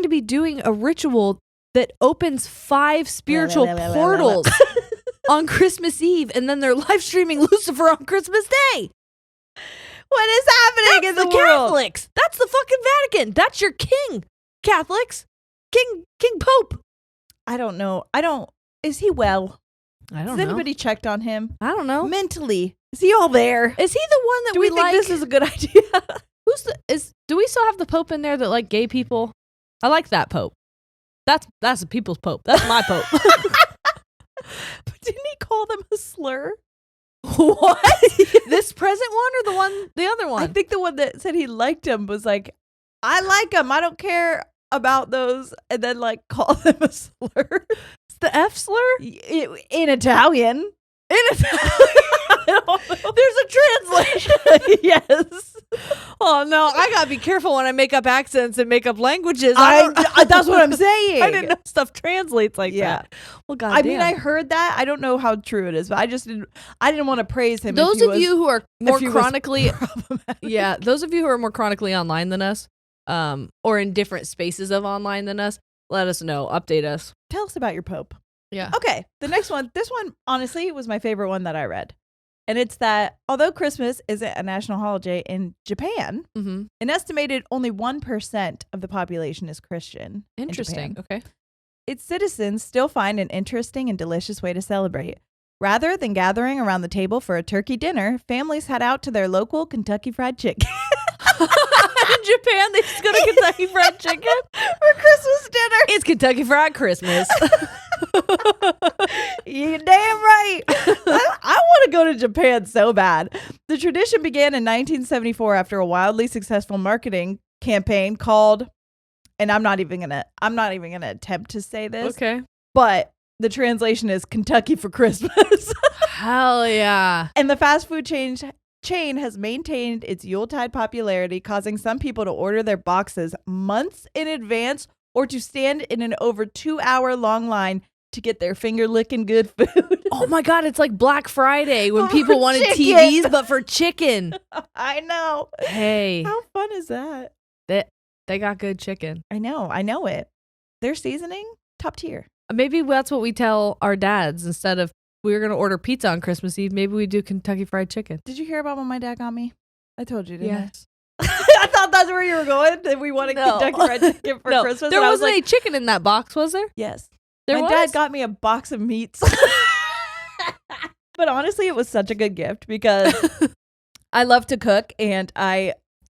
B: be doing a ritual that opens 5 spiritual portals on Christmas Eve, and then they're live streaming Lucifer on Christmas Day.
A: What is happening in the world?
B: Catholics. That's the fucking Vatican. That's your king. Catholics. King Pope.
A: I don't know. Is he well?
B: I don't know.
A: Has anybody checked on him?
B: I don't know.
A: Mentally. Is he all there?
B: Is he the one that
A: Do we think
B: like?
A: This is a good idea?
B: Do we still have the Pope in there that like gay people? I like that Pope. That's the people's Pope. That's my Pope.
A: But didn't he call them a slur?
B: What? This present one or the other one?
A: I think the one that said he liked him was like, I like him. I don't care about those. And then like call them a slur.
B: It's the F slur?
A: In Italian.
B: There's a translation.
A: Yes.
B: Oh no, I gotta be careful when I make up accents and make up languages.
A: That's what I'm saying.
B: I didn't know stuff translates like that. Well, God,
A: I mean, I heard that. I don't know how true it is, but I didn't want to praise him.
B: Those of you who are more chronically, those of you who are more chronically online than us, or in different spaces of online than us, let us know. Update us.
A: Tell us about your Pope.
B: Yeah.
A: Okay. The next one. This one, honestly, was my favorite one that I read. And it's that although Christmas isn't a national holiday in Japan, an estimated only 1% of the population is Christian.
B: Interesting. Okay.
A: Its citizens still find an interesting and delicious way to celebrate. Rather than gathering around the table for a turkey dinner, families head out to their local Kentucky Fried Chicken.
B: In Japan, they just go to Kentucky Fried Chicken
A: for Christmas dinner.
B: It's Kentucky Fried Christmas.
A: You're damn right. I want to go to Japan so bad. The tradition began in 1974 after a wildly successful marketing campaign called, and I'm not even gonna attempt to say this.
B: Okay.
A: But the translation is Kentucky for Christmas.
B: Hell yeah.
A: And the fast food chain has maintained its Yuletide popularity, causing some people to order their boxes months in advance or to stand in an over 2-hour long line to get their finger-licking good food.
B: Oh my God, it's like Black Friday when people wanted
A: chicken.
B: TVs, but for chicken.
A: I know.
B: Hey.
A: How fun is that?
B: They got good chicken.
A: I know it. Their seasoning, top tier.
B: Maybe that's what we tell our dads instead of we were going to order pizza on Christmas Eve. Maybe we do Kentucky Fried Chicken.
A: Did you hear about when my dad got me? I told you, didn't
B: yes.
A: I? I thought that's where you were going. That we wanted Kentucky Fried Chicken for Christmas.
B: There wasn't any chicken in that box, was there?
A: Yes.
B: My
A: dad got me a box of meats. But honestly, it was such a good gift because I love to cook and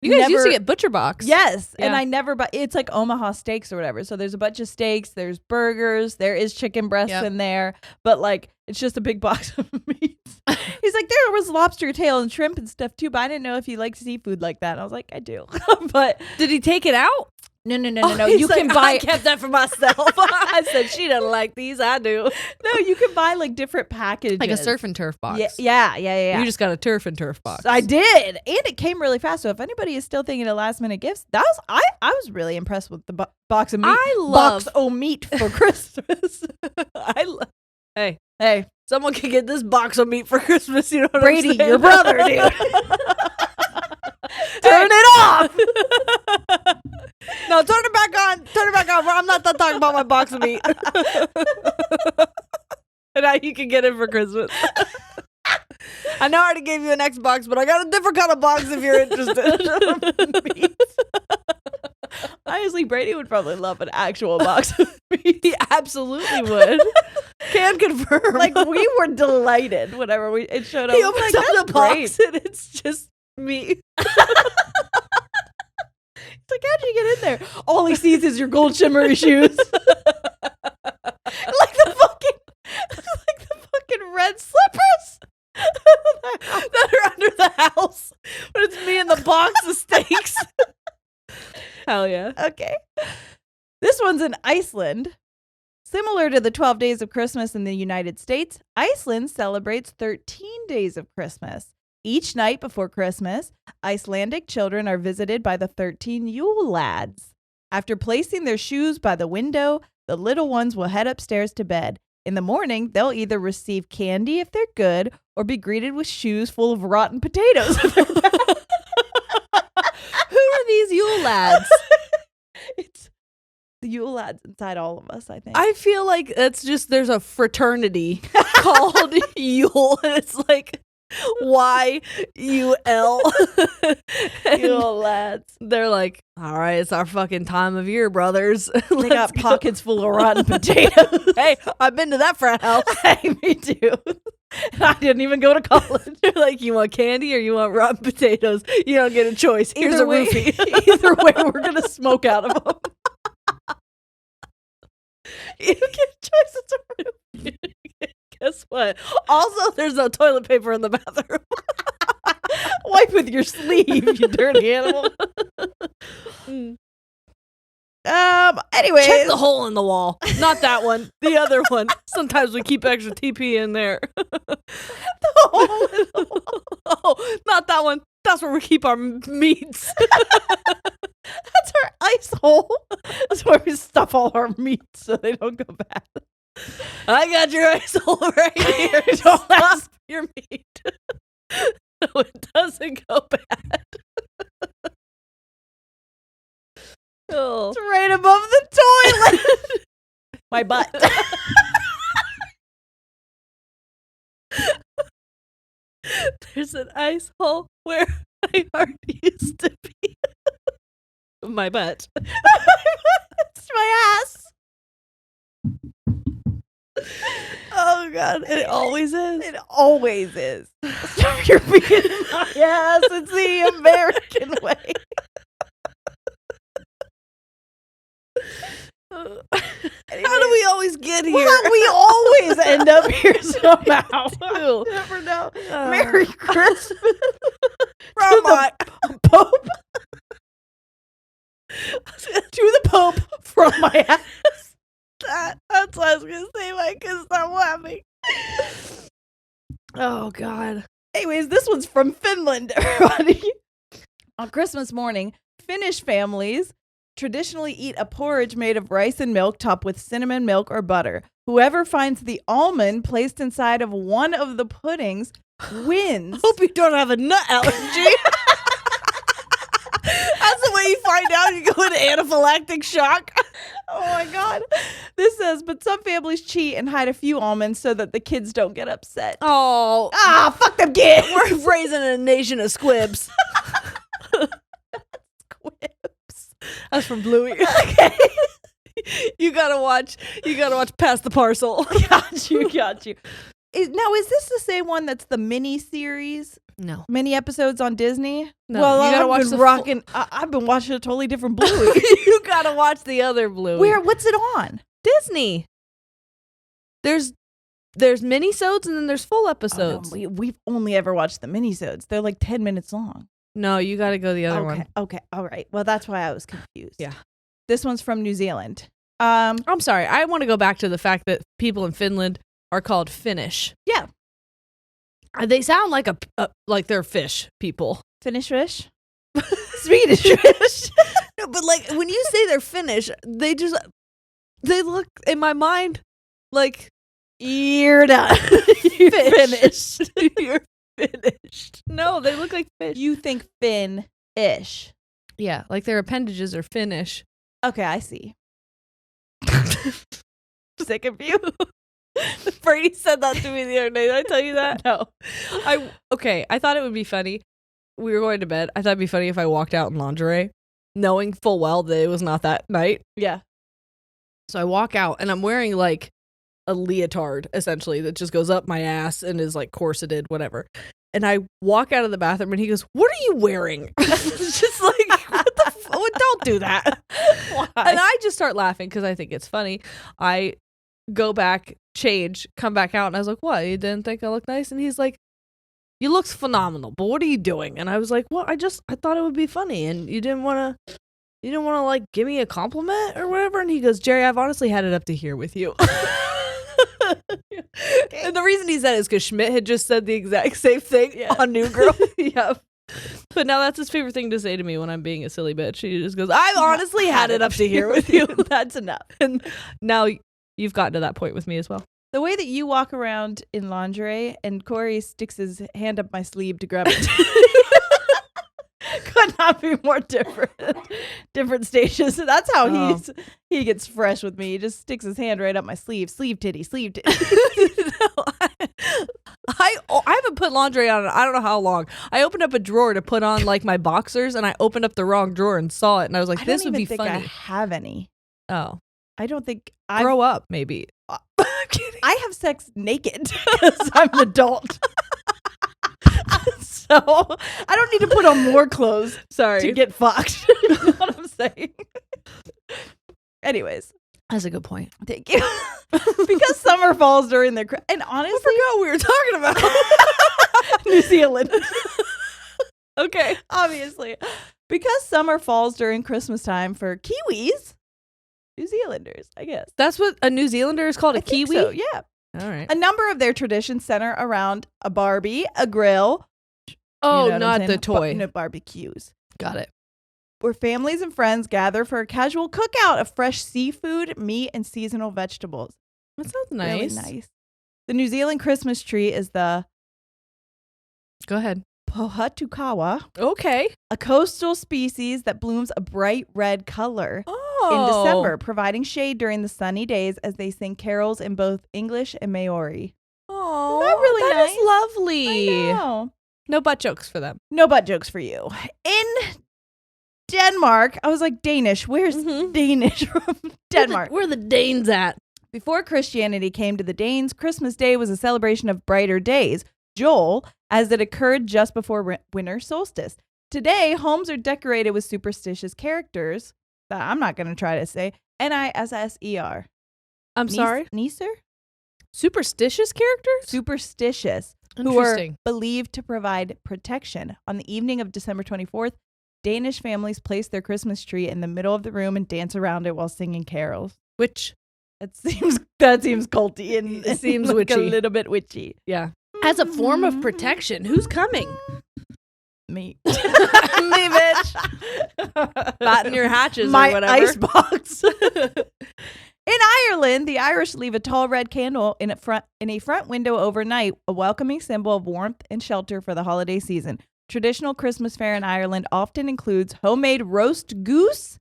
B: You guys used to get Butcher Box.
A: Yes. Yeah. And I never buy. It's like Omaha Steaks or whatever. So there's a bunch of steaks. There's burgers. There is chicken breasts in there. But like, it's just a big box of meats. He's like, there was lobster tail and shrimp and stuff too. But I didn't know if he liked seafood like that. And I was like, I do. But
B: did he take it out?
A: No.
B: You can buy. I kept that for myself. I said she doesn't like these. I do.
A: No, you can buy like different packages,
B: like a surf and turf box.
A: Yeah.
B: You just got a turf and turf box.
A: I did, and it came really fast. So if anybody is still thinking of last minute gifts, I was really impressed with the box of meat. Box of meat for Christmas. Hey,
B: someone can get this box of meat for Christmas. You know what
A: Brady,
B: I'm saying?
A: your brother, dude. Turn it off.
B: No, turn it back on. Turn it back on. I'm not done talking about my box of meat. And now you can get it for Christmas. I know I already gave you an Xbox, but I got a different kind of box if you're interested.
A: Honestly, Brady would probably love an actual box of meat.
B: He absolutely would. Can confirm.
A: Like, we were delighted whenever it showed up.
B: He opens up the box and it's just meat.
A: It's like, how'd you get in there? All he sees is your gold shimmery shoes. like the fucking red slippers
B: that are under the house. But it's me in the box of steaks. Hell yeah.
A: Okay. This one's in Iceland. Similar to the 12 days of Christmas in the United States, Iceland celebrates 13 days of Christmas. Each night before Christmas, Icelandic children are visited by the 13 Yule lads. After placing their shoes by the window, the little ones will head upstairs to bed. In the morning, they'll either receive candy if they're good or be greeted with shoes full of rotten potatoes.
B: Who are these Yule lads?
A: It's the Yule lads inside all of us, I think.
B: I feel like it's just there's a fraternity called Yule, and it's like YUL.
A: Yule lads.
B: They're like, all right, it's our fucking time of year, brothers.
A: They got pockets full of rotten potatoes.
B: Hey, I've been to that frat house.
A: Hey, me too. And I didn't even go to college.
B: They're like, you want candy or you want rotten potatoes? You don't get a choice. Here's
A: Either
B: a
A: way,
B: roofie.
A: either way, we're going to smoke out of them.
B: You get a choice. It's a roofie. Guess what? Also, there's no toilet paper in the bathroom.
A: Wipe with your sleeve, you dirty animal. Anyway,
B: check the hole in the wall. Not that one. The other one. Sometimes we keep extra TP in there.
A: The hole in the wall.
B: Oh, not that one. That's where we keep our meats.
A: That's our ice hole. That's where we stuff all our meats so they don't go bad.
B: I got your ice hole right here.
A: Don't ask
B: your meat. No, it doesn't go bad. Oh.
A: It's right above the toilet. My butt.
B: There's an ice hole where my heart used to be. My butt.
A: It's my ass.
B: Oh God, it always is.
A: It always is. Stop your being in my ass. It's the American way.
B: How do we always get here?
A: Well, we always end up here somehow.
B: Too.
A: Never know. Merry Christmas.
B: From my
A: Pope. To the Pope from my ass.
B: That's what I was gonna say. I couldn't stop laughing. Oh God.
A: Anyways, this one's from Finland, everybody. On Christmas morning, Finnish families traditionally eat a porridge made of rice and milk topped with cinnamon, milk, or butter. Whoever finds the almond placed inside of one of the puddings wins.
B: Hope you don't have a nut allergy. That's the way you find out you go into anaphylactic shock.
A: Oh my God. This says, but some families cheat and hide a few almonds so that the kids don't get upset.
B: Oh.
A: Fuck them kids.
B: We're raising a nation of squibs.
A: Squibs.
B: That's from Bluey.
A: Okay.
B: You gotta watch Pass the Parcel.
A: Got you. Now, is this the same one that's the mini series?
B: No.
A: Mini episodes on Disney?
B: No,
A: well,
B: you gotta watch
A: been
B: the
A: rocking. I've been watching a totally different Bluey.
B: You gotta watch the other Bluey.
A: What's it on?
B: Disney. There's mini-sodes and then there's full episodes.
A: Oh, no, we've only ever watched the mini-sodes. They're like 10 minutes long.
B: No, you gotta go the other one.
A: Okay. All right. Well, that's why I was confused.
B: Yeah.
A: This one's from New Zealand.
B: I'm sorry. I want to go back to the fact that people in Finland are called Finnish.
A: Yeah.
B: They sound like like they're fish people.
A: Finnish fish? Swedish fish?
B: No, but like when you say they're Finnish, they look in my mind like
A: you're done. You're finished.
B: You're finished. No, they look like fish.
A: You think Finn-ish.
B: Yeah, like their appendages are Finnish.
A: Okay, I see. Sick of you.
B: Brady said that to me the other day. Did I tell you that?
A: No.
B: I thought it would be funny. We were going to bed. I thought it'd be funny if I walked out in lingerie, knowing full well that it was not that night.
A: Yeah.
B: So I walk out and I'm wearing like a leotard, essentially, that just goes up my ass and is like corseted, whatever. And I walk out of the bathroom and he goes, "What are you wearing?" It's just like, what the don't do that.
A: Why?
B: And I just start laughing because I think it's funny. I go back, change, come back out, and I was like, "What? You didn't think I looked nice?" And he's like, "You look phenomenal, but what are you doing?" And I was like, "Well, I thought it would be funny, and you didn't want to You didn't want to like give me a compliment or whatever? And he goes, Jeri, I've honestly had it up to here with you. And the reason he said it is because Schmidt had just said the exact same thing on New Girl. Yep. But now that's his favorite thing to say to me when I'm being a silly bitch. He just goes, I've honestly had it up to here with you.
A: That's enough.
B: And now you've gotten to that point with me as well.
A: The way that you walk around in lingerie and Corey sticks his hand up my sleeve to grab it could not be more different. Different stages. So that's how he gets fresh with me. He just sticks his hand right up my sleeve. Sleeve titty.
B: No, I haven't put laundry on I don't know how long. I opened up a drawer to put on like my boxers and I opened up the wrong drawer and saw it and I was like, this would be funny.
A: I have any.
B: Oh.
A: I don't think
B: Grow up, maybe.
A: I'm kidding. I have sex naked because I'm an adult. So I don't need to put on more clothes to get fucked. You know what I'm saying? Anyways.
B: That's a good point.
A: Thank you. Because summer falls during their... And honestly...
B: I forgot we were talking about
A: New Zealand.
B: Okay.
A: Obviously. Because summer falls during Christmas time for Kiwis, New Zealanders, I guess.
B: That's what a New Zealander is called, a Kiwi?
A: So, yeah.
B: All right.
A: A number of their traditions center around a Barbie, a grill.
B: Oh, not the toy.
A: No, barbecues.
B: Got it.
A: Where families and friends gather for a casual cookout of fresh seafood, meat, and seasonal vegetables.
B: That sounds nice.
A: Really nice. The New Zealand Christmas tree is the...
B: Go ahead.
A: Pohatukawa.
B: Okay.
A: A coastal species that blooms a bright red color in December, providing shade during the sunny days as they sing carols in both English and Maori.
B: Oh,
A: that really nice?
B: Is lovely.
A: I know.
B: No butt jokes for them.
A: No butt jokes for you. In Denmark, I was like, Danish. Where's Danish from Denmark?
B: Where the Danes at?
A: Before Christianity came to the Danes, Christmas Day was a celebration of brighter days, Joel, as it occurred just before winter solstice. Today, homes are decorated with superstitious characters that I'm not going to try to say. Nisser.
B: I'm sorry?
A: Nisser?
B: Superstitious characters?
A: Superstitious. Who are believed to provide protection. On the evening of December 24th, Danish families place their Christmas tree in the middle of the room and dance around it while singing carols.
B: Which
A: that seems culty and
B: it seems
A: like
B: witchy.
A: A little bit witchy.
B: Yeah. As a form of protection, who's coming?
A: Me.
B: Me, bitch. Batten your hatches
A: My
B: or whatever.
A: Icebox. In Ireland, the Irish leave a tall red candle in a front window overnight, a welcoming symbol of warmth and shelter for the holiday season. Traditional Christmas fare in Ireland often includes homemade roast goose,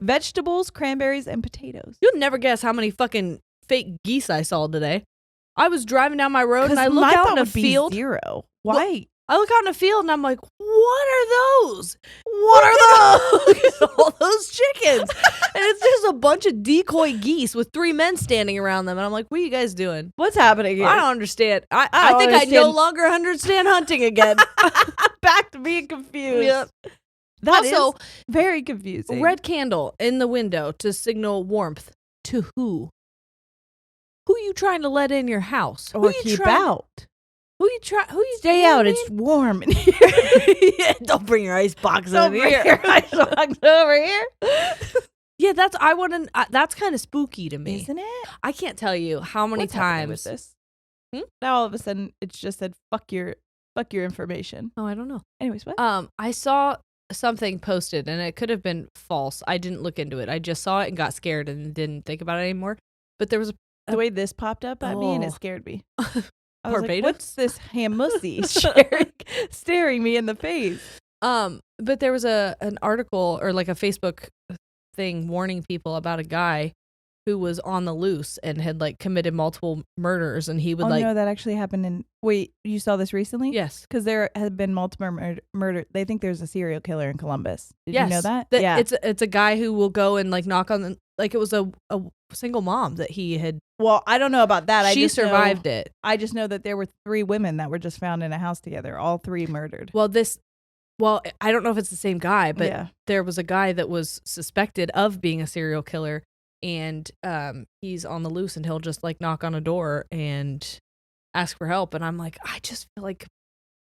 A: vegetables, cranberries, and potatoes.
B: You'll never guess how many fucking fake geese I saw today. I was driving down my road and I look out in a field.
A: Zero. Why?
B: I look out in a field and I'm like, what are those? What are those? All those chickens. And it's just a bunch of decoy geese with 3 men standing around them. And I'm like, what are you guys doing?
A: What's happening here?
B: I don't understand. I think I no longer understand hunting again.
A: Back to being confused.
B: Yep.
A: That also, is very confusing.
B: Red candle in the window to signal warmth. To who? Who you trying to let in your house?
A: Or keep out?
B: Who you
A: stay out? It's warm in here.
B: Yeah, don't bring your ice box over here.
A: Your ice box over here.
B: Yeah, that's kind of spooky to me,
A: isn't it?
B: I can't tell you how many times
A: with this. Now all of a sudden it's just said fuck your information.
B: Oh, I don't know.
A: Anyways, what?
B: I saw something posted and it could have been false. I didn't look into it. I just saw it and got scared and didn't think about it anymore. But there was
A: the way this popped up at me and it scared me. I was
B: Barbados?
A: like, what's this hamussy staring me in the face?
B: But there was an article or like a Facebook thing warning people about a guy who was on the loose and had like committed multiple murders, and he would
A: no, that actually happened in. Wait, you saw this recently?
B: Yes,
A: because there have been multiple murder. They think there's a serial killer in Columbus. Did you know that?
B: Yeah, it's a guy who will go and like knock on like it was a single mom that he had.
A: Well, I don't know about that.
B: She survived it.
A: I just know that there were 3 women that were just found in a house together, all 3 murdered.
B: Well, I don't know if it's the same guy, but there was a guy that was suspected of being a serial killer, and he's on the loose, and he'll just like knock on a door and ask for help. And I'm like, I just feel like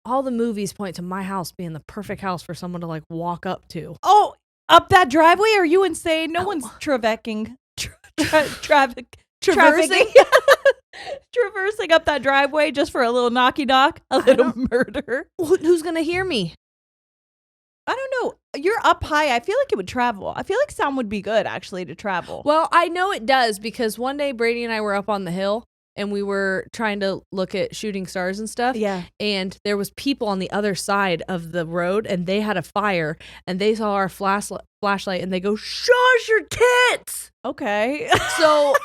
B: all the movies point to my house being the perfect house for someone to like walk up to.
A: Oh, up that driveway? Are you insane? No one's traversing traversing up that driveway just for a little knocky knock, a little murder.
B: Who's gonna hear me?
A: I don't know. You're up high. I feel like it would travel. I feel like sound would be good actually to travel.
B: Well, I know it does because one day Brady and I were up on the hill and we were trying to look at shooting stars and stuff.
A: Yeah.
B: And there was people on the other side of the road and they had a fire and they saw our flashlight and they go, "Shush your tits!"
A: Okay.
B: So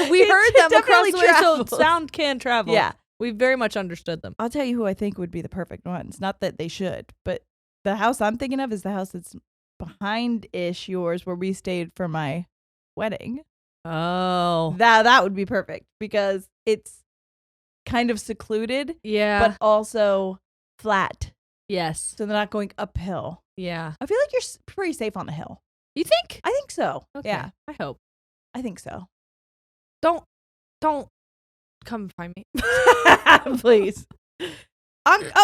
B: we heard them across the way, so sound can travel.
A: Yeah.
B: We very much understood them.
A: I'll tell you who I think would be the perfect ones. Not that they should, but the house I'm thinking of is the house that's behind-ish yours where we stayed for my wedding.
B: Oh.
A: That would be perfect because it's kind of secluded.
B: Yeah.
A: But also flat.
B: Yes.
A: So they're not going uphill.
B: Yeah.
A: I feel like you're pretty safe on the hill.
B: You think?
A: I think so.
B: Okay.
A: Yeah.
B: I hope.
A: I think so.
B: Don't come find me.
A: Please.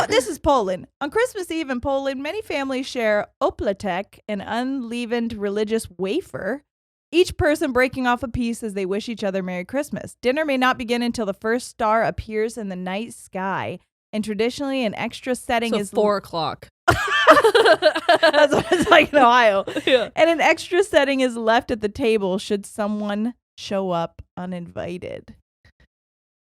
A: This is Poland. On Christmas Eve in Poland, many families share oplatek, an unleavened religious wafer, each person breaking off a piece as they wish each other Merry Christmas. Dinner may not begin until the first star appears in the night sky, and traditionally an extra setting is
B: 4 o'clock.
A: That's what it's like in Ohio.
B: Yeah.
A: And an extra setting is left at the table should someone show up uninvited.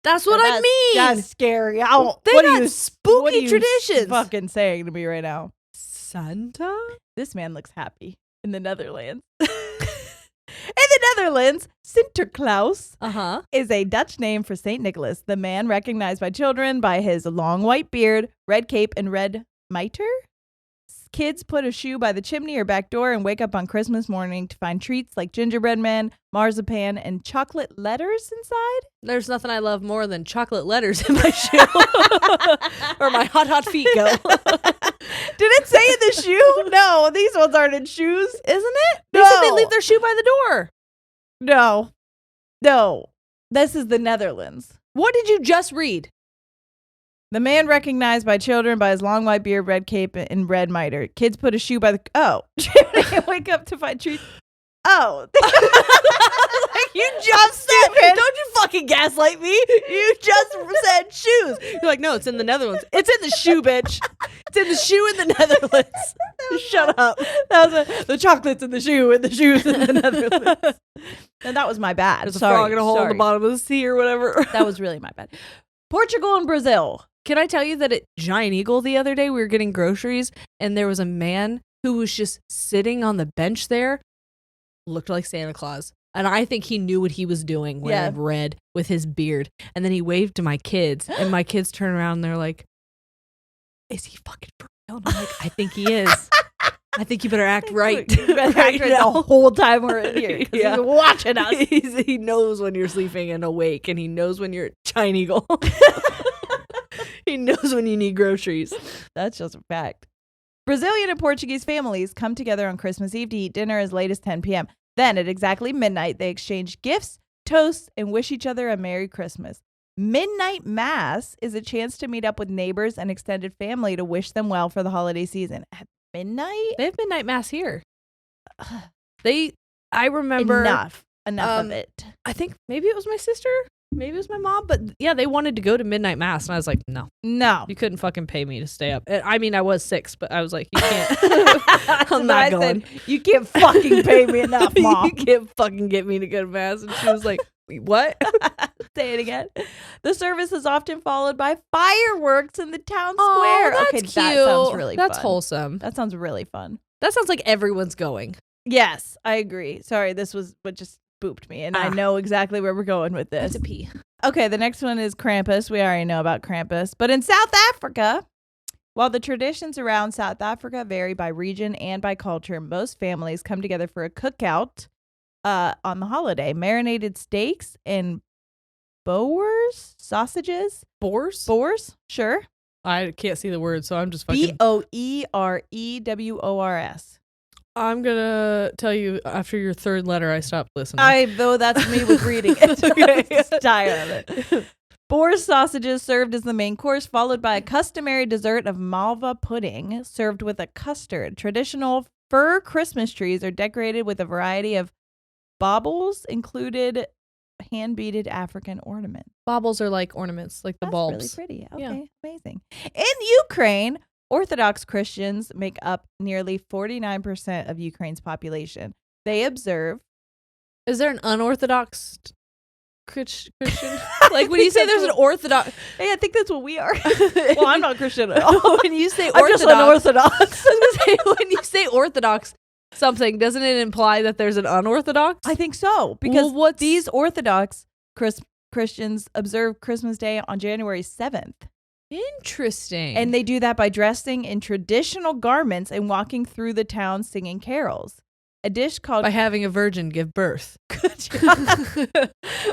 B: That's what I mean.
A: That's scary.
B: They
A: what
B: got
A: are you
B: spooky traditions.
A: Fucking saying to me right now?
B: Santa?
A: This man looks happy in the Netherlands. In the Netherlands, Sinterklaas is a Dutch name for St. Nicholas, the man recognized by children by his long white beard, red cape, and red mitre. Kids put a shoe by the chimney or back door and wake up on Christmas morning to find treats like gingerbread men, marzipan, and chocolate letters inside.
B: There's nothing I love more than chocolate letters in my shoe. Or my hot feet go.
A: Did it say in the shoe? No, these ones aren't in shoes.
B: Isn't it?
A: No.
B: They said they leave their shoe by the door.
A: No. This is the Netherlands.
B: What did you just read?
A: The man recognized by children by his long white beard, red cape, and red mitre. Kids put a shoe by the... chimney wake up to find treats. Like you just said...
B: Don't you fucking gaslight me.
A: You just said shoes.
B: You're like, no, it's in the Netherlands. It's in the shoe, bitch. It's in the shoe in the Netherlands. Shut up.
A: That was the chocolates in the shoe and the shoes in the Netherlands. And that was my bad.
B: There's a frog in a hole in the bottom of the sea or whatever.
A: That was really my bad. Portugal and Brazil.
B: Can I tell you that at Giant Eagle the other day, we were getting groceries and there was a man who was just sitting on the bench there, looked like Santa Claus. And I think he knew what he was doing, wearing red with his beard. And then he waved to my kids and my kids turned around and they're like, "Is he fucking for real?" And I'm like, "I think he is. I think you better act right."
A: You better act right the whole time we're in here. He's watching us.
B: He knows when you're sleeping and awake and he knows when you're at Giant Eagle. He knows when you need groceries.
A: That's just a fact. Brazilian and Portuguese families come together on Christmas Eve to eat dinner as late as 10 p.m. Then at exactly midnight, they exchange gifts, toast, and wish each other a Merry Christmas. Midnight Mass is a chance to meet up with neighbors and extended family to wish them well for the holiday season. At midnight?
B: They have midnight mass here. I remember
A: enough of it.
B: I think maybe it was my sister, maybe it was my mom, but yeah, they wanted to go to midnight mass, and I was like, no,
A: you
B: couldn't fucking pay me to stay up. I mean, I was 6, but I was like, you can't. I'm not going.
A: You can't fucking pay me enough, Mom.
B: You can't fucking get me to go to mass. And she was like, what?
A: Say it again. The service is often followed by fireworks in the town square.
B: Oh, that's
A: okay,
B: cute.
A: that sounds really fun.
B: That's wholesome.
A: That sounds really fun.
B: That sounds like everyone's going.
A: Yes, I agree. Sorry, this was what just booped me, and I know exactly where we're going with this.
B: That's a pee.
A: Okay, the next one is Krampus. We already know about Krampus. But in South Africa, while the traditions around South Africa vary by region and by culture, most families come together for a cookout on the holiday. Marinated steaks and boers, sausages.
B: Boers?
A: Boers, sure.
B: I can't see the word, so I'm just fucking...
A: Boerewors.
B: I'm going to tell you after your third letter, I stopped listening.
A: Though that's me with reading it. Okay. I'm just tired of it. Boer sausages served as the main course, followed by a customary dessert of malva pudding served with a custard. Traditional fir Christmas trees are decorated with a variety of baubles, included hand-beaded African ornaments.
B: Baubles are like ornaments, like the bulbs.
A: Really pretty. Okay, amazing. In Ukraine, Orthodox Christians make up nearly 49% of Ukraine's population. They observe.
B: Is there an unorthodox Christian? Like when you say there's an Orthodox.
A: Hey, I think that's what we are. Well, I'm not Christian at all.
B: When you say Orthodox.
A: I'm just unorthodox.
B: When you say Orthodox something, doesn't it imply that there's an unorthodox?
A: I think so. Because these Orthodox Christians observe Christmas Day on January 7th.
B: Interesting.
A: And they do that by dressing in traditional garments and walking through the town singing carols. A dish called...
B: By having a virgin give birth.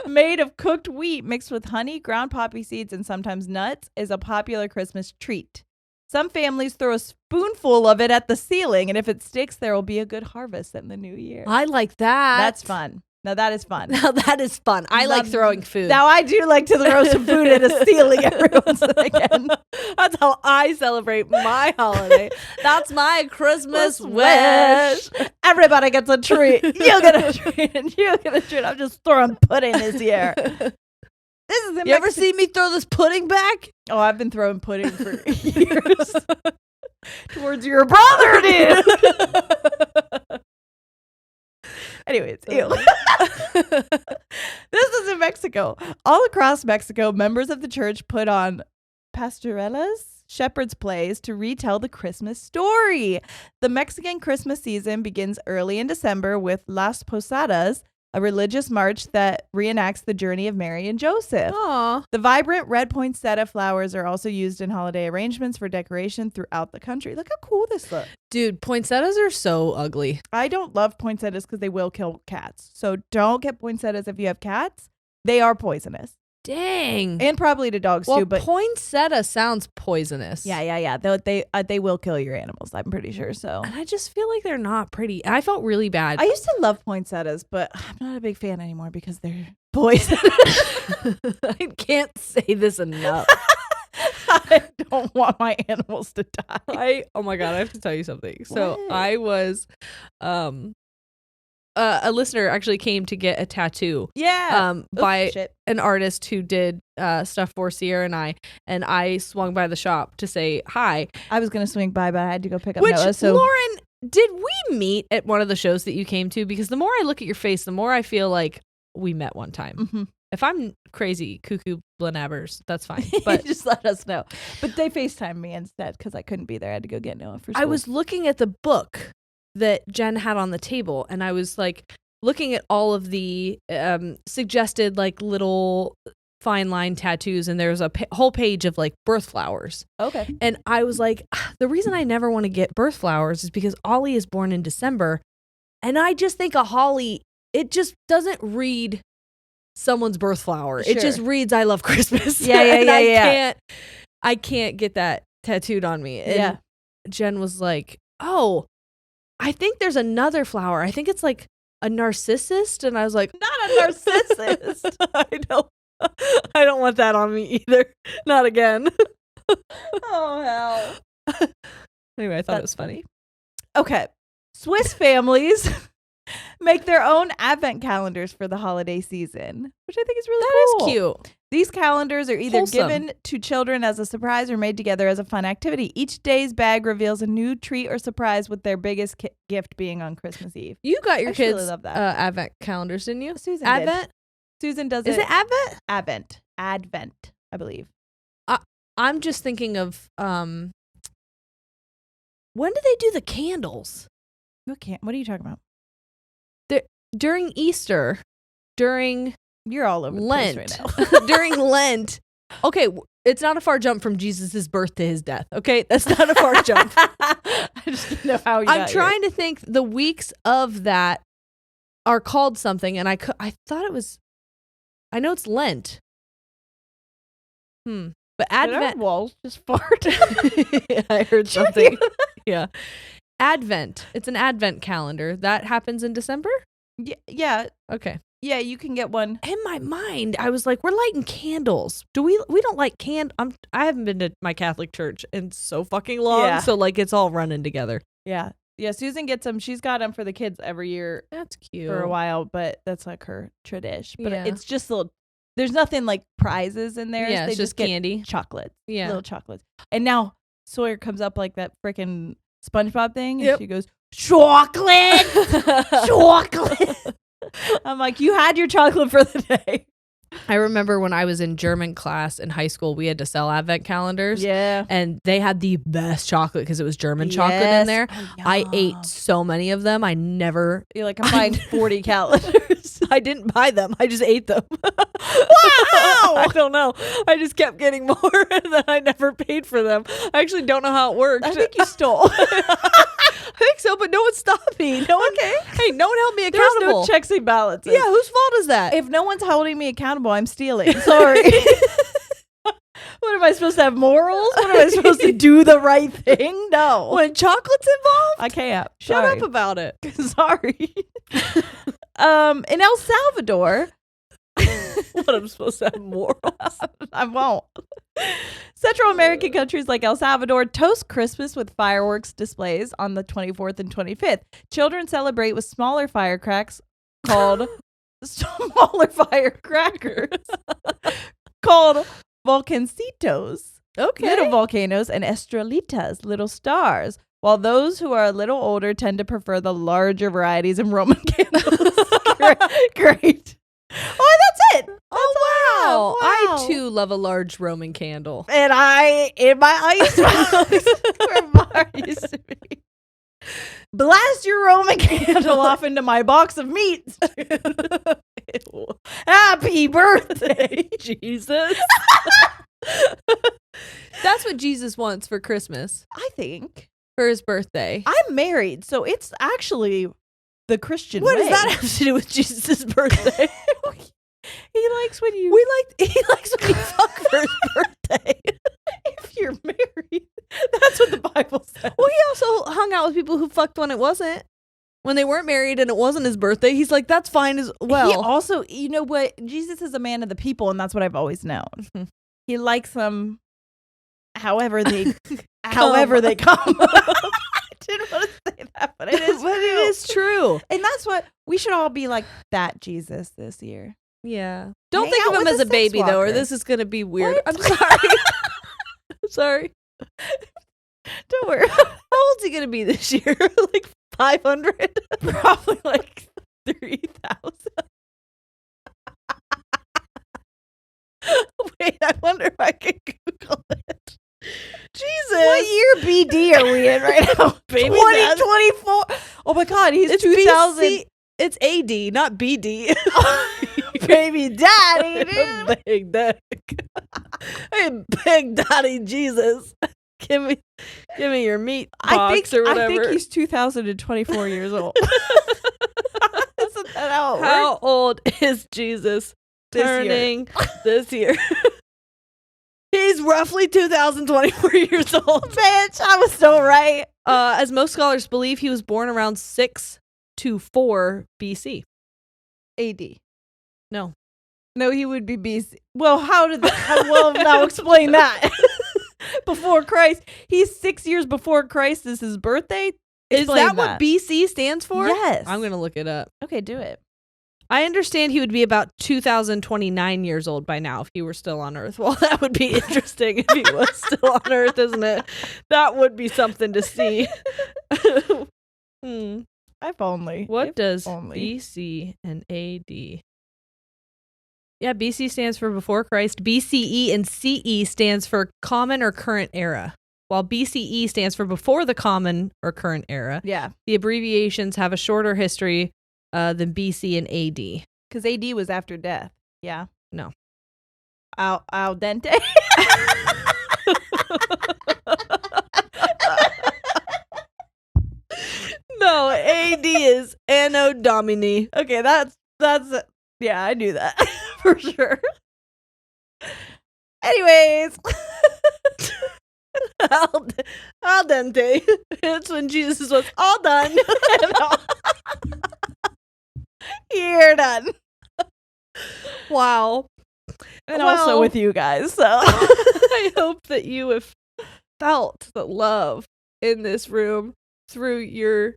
A: Made of cooked wheat mixed with honey, ground poppy seeds, and sometimes nuts is a popular Christmas treat. Some families throw a spoonful of it at the ceiling, and if it sticks, there will be a good harvest in the new year.
B: I like that.
A: That's fun. Now that is fun.
B: Now that is fun. I like throwing food.
A: Now I do like to throw some food at a ceiling every once and again.
B: That's how I celebrate my holiday. That's my Christmas wish.
A: Everybody gets a treat. You get a treat and you get a treat. I'm just throwing pudding this year. This is
B: you ever see me throw this pudding back?
A: Oh, I've been throwing pudding for years. Towards your brother, dude. Anyways, ew. This is in Mexico. All across Mexico, members of the church put on pastorelas, shepherd's plays, to retell the Christmas story. The Mexican Christmas season begins early in December with Las Posadas, a religious march that reenacts the journey of Mary and Joseph.
B: Aww.
A: The vibrant red poinsettia flowers are also used in holiday arrangements for decoration throughout the country. Look how cool this looks.
B: Dude, poinsettias are so ugly.
A: I don't love poinsettias because they will kill cats. So don't get poinsettias if you have cats. They are poisonous.
B: Dang.
A: And probably to dogs too. But
B: poinsettia sounds poisonous.
A: Yeah. They will kill your animals, I'm pretty sure. So.
B: And I just feel like they're not pretty. I felt really bad.
A: I used to love poinsettias, but I'm not a big fan anymore because they're poisonous.
B: I can't say this enough.
A: I don't want my animals to die.
B: Oh my God, I have to tell you something. So I was a listener actually came to get a tattoo.
A: Yeah.
B: By an artist who did stuff for Sierra and I swung by the shop to say hi.
A: I was gonna swing by, but I had to go pick up Noah. So
B: Lauren, did we meet at one of the shows that you came to? Because the more I look at your face, the more I feel like we met one time.
A: Mm-hmm.
B: If I'm crazy, cuckoo blanabbers, that's fine. But
A: just let us know. But they FaceTimed me instead because I couldn't be there. I had to go get Noah for school.
B: I was looking at the book that Jen had on the table, and I was like looking at all of the suggested like little fine line tattoos, and there's a whole page of like birth flowers.
A: Okay.
B: And I was like, the reason I never want to get birth flowers is because Ollie is born in December, and I just think a holly, it just doesn't read someone's birth flower.
A: Sure.
B: It just reads I love Christmas.
A: Yeah.
B: I can't get that tattooed on me. And Jen was like, oh, I think there's another flower. I think it's like a narcissus. And I was like,
A: not a narcissus.
B: I don't want that on me either. Not again.
A: Oh, hell.
B: Anyway, I thought it was funny.
A: Okay. Swiss families make their own advent calendars for the holiday season, which I think is really cool.
B: That is cute.
A: These calendars are either given to children as a surprise or made together as a fun activity. Each day's bag reveals a new treat or surprise, with their biggest gift being on Christmas Eve.
B: You got your kids
A: really love that.
B: advent calendars, didn't you?
A: Susan
B: Advent?
A: Did. Susan does
B: it. Is it Advent?
A: Advent, I believe.
B: I'm just thinking of when do they do the candles?
A: What are you talking about?
B: During Easter, during
A: you're all over
B: Lent,
A: the place right now.
B: During Lent. Okay, it's not a far jump from Jesus' birth to his death. Okay, that's not a far jump.
A: I just didn't know how you
B: I'm trying to think. The weeks of that are called something, and I thought it was. I know it's Lent. But Advent.
A: Did our walls just fart?
B: I heard something. Yeah. Advent. It's an Advent calendar. That happens in December?
A: Yeah.
B: Okay.
A: Yeah, you can get one.
B: In my mind, I was like, we're lighting candles. We don't like I haven't been to my Catholic church in so fucking long, so like it's all running together.
A: Yeah. Yeah, Susan gets them. She's got them for the kids every year.
B: That's cute.
A: For a while, but that's like her tradition. But
B: Yeah.
A: it's just little. There's nothing like prizes in there.
B: Yeah,
A: They
B: it's just
A: get
B: candy.
A: chocolates.
B: Yeah.
A: Little chocolates. And now Sawyer comes up like that freaking SpongeBob thing.
B: Yep.
A: And she goes, chocolate! Chocolate! I'm like, you had your chocolate for the day.
B: I remember when I was in German class in high school, we had to sell advent calendars.
A: Yeah.
B: And they had the best chocolate because it was German chocolate in there.
A: Oh,
B: I ate so many of them. I never.
A: You're like, I'm buying 40 calendars.
B: I didn't buy them. I just ate them.
A: Wow!
B: I don't know. I just kept getting more and then I never paid for them. I actually don't know how it worked.
A: I think you stole.
B: I think so, but no one stopped me. No one.
A: Okay.
B: Hey, no one held me
A: There's
B: accountable.
A: no checks and balances.
B: Yeah, whose fault is that?
A: If no one's holding me accountable, I'm stealing. Sorry. What am I supposed to have morals? What am I supposed to do the right thing? No.
B: When chocolate's involved,
A: I can't.
B: shut
A: Sorry.
B: up about it.
A: Sorry. In El Salvador,
B: What, I'm supposed to have morals?
A: I won't. Central American countries like El Salvador toast Christmas with fireworks displays on the 24th and 25th. Children celebrate with smaller firecrackers called called volcancitos.
B: Okay.
A: Little volcanoes, and estrelitas, little stars. While those who are a little older tend to prefer the larger varieties of Roman candles. Great. Oh, that's it.
B: Oh, wow.
A: Wow.
B: I too love a large Roman candle.
A: And in my ice where Mar used to be. Blast your Roman candle off into my box of meats. Happy birthday, Jesus.
B: That's what Jesus wants for Christmas,
A: I think.
B: for his birthday.
A: I'm married, so it's actually the Christian
B: What
A: way.
B: does that have to do with Jesus' birthday?
A: He likes when you...
B: He likes when you fuck for his birthday.
A: If you're married. That's what the Bible says.
B: Well, he also hung out with people who fucked when it wasn't. When they weren't married and it wasn't his birthday, he's like, that's fine as well.
A: He also, you know what? Jesus is a man of the people, and that's what I've always known. He likes them however they come. I didn't want to say that, but it is
B: But it is true.
A: And that's what we should all be like that Jesus this year.
B: Yeah. Don't
A: Hang
B: think
A: out
B: of him
A: with
B: as
A: a
B: a baby,
A: sex
B: though, or
A: walker.
B: this is going to be weird.
A: What?
B: I'm sorry. I'm sorry.
A: Don't worry.
B: How old's he going to be this year? Like 500?
A: Probably like 3,000.
B: Wait, I wonder if I can Google it. Jesus.
A: What year BD are we in right now?
B: Baby
A: 2024. Oh my God, he's
B: It's
A: 2000.
B: BC. It's AD, not BD.
A: Baby daddy, dude.
B: Big dick. Hey, Big Daddy Jesus. Give me your meat box or whatever.
A: I think he's 2024 years old. Isn't that how it works?
B: How old is Jesus
A: This year.
B: turning this year? He's roughly 2024 years old.
A: Bitch, I was so right.
B: As most scholars believe, he was born around 6 to 4 BC.
A: AD.
B: No.
A: No, he would be BC. Well, how did that? Well, now explain that. Before Christ. He's 6 years before Christ is his birthday.
B: Is
A: Explain
B: that what BC stands for?
A: Yes.
B: I'm going to look it up.
A: Okay, do it.
B: I understand he would be about 2029 years old by now if he were still on Earth. Well, that would be interesting if he was still on Earth, isn't it? That would be something to see.
A: If only.
B: What
A: If
B: does
A: only.
B: BC and AD? Yeah, BC stands for before Christ. BCE and CE stands for common or current era. While BCE stands for before the common or current era.
A: Yeah,
B: The abbreviations have a shorter history than BC and AD.
A: because AD was after death. Yeah.
B: No.
A: Al dente.
B: No, AD is Anno Domini.
A: Okay, that's yeah, I knew that for sure. Anyways,
B: Al dente. It's when Jesus was all done.
A: you're done.
B: Wow.
A: And
B: Well,
A: also with you guys. So
B: I hope that you have felt the love in this room through your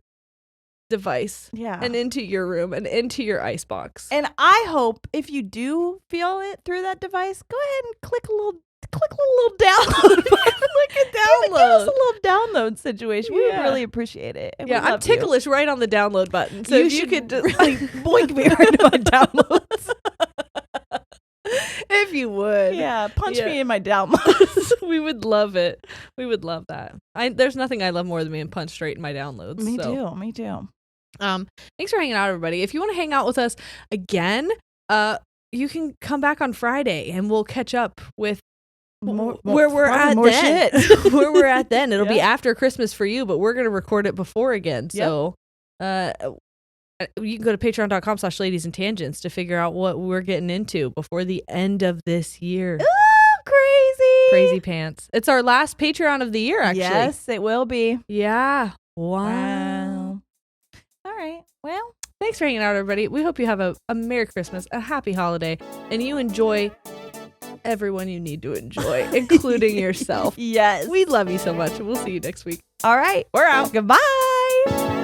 B: device.
A: Yeah.
B: And into your room and into your icebox.
A: And I hope if you do feel it through that device, go ahead and click a little download. Give us a little download situation. We would really appreciate it.
B: Yeah, I'm ticklish right on the download button. So if you could just
A: really boink me right to my downloads.
B: If you would.
A: Yeah, punch me in my downloads.
B: We would love it. We would love that. There's nothing I love more than being punched straight in my downloads.
A: Me too.
B: Thanks for hanging out, everybody. If you want to hang out with us again, you can come back on Friday and we'll catch up with where we're at then. Where we're at then. It'll be after Christmas for you, but we're going to record it before again. So you can go to patreon.com/ladiesandtangents to figure out what we're getting into before the end of this year.
A: Ooh,
B: crazy pants. It's our last Patreon of the year, actually.
A: Yes, it will be.
B: Yeah. Wow.
A: All right. Well,
B: thanks for hanging out, everybody. We hope you have a Merry Christmas, a happy holiday, and you enjoy everyone you need to enjoy, including yourself.
A: Yes.
B: We love you so much. We'll see you next week.
A: All right.
B: We're out.
A: Goodbye.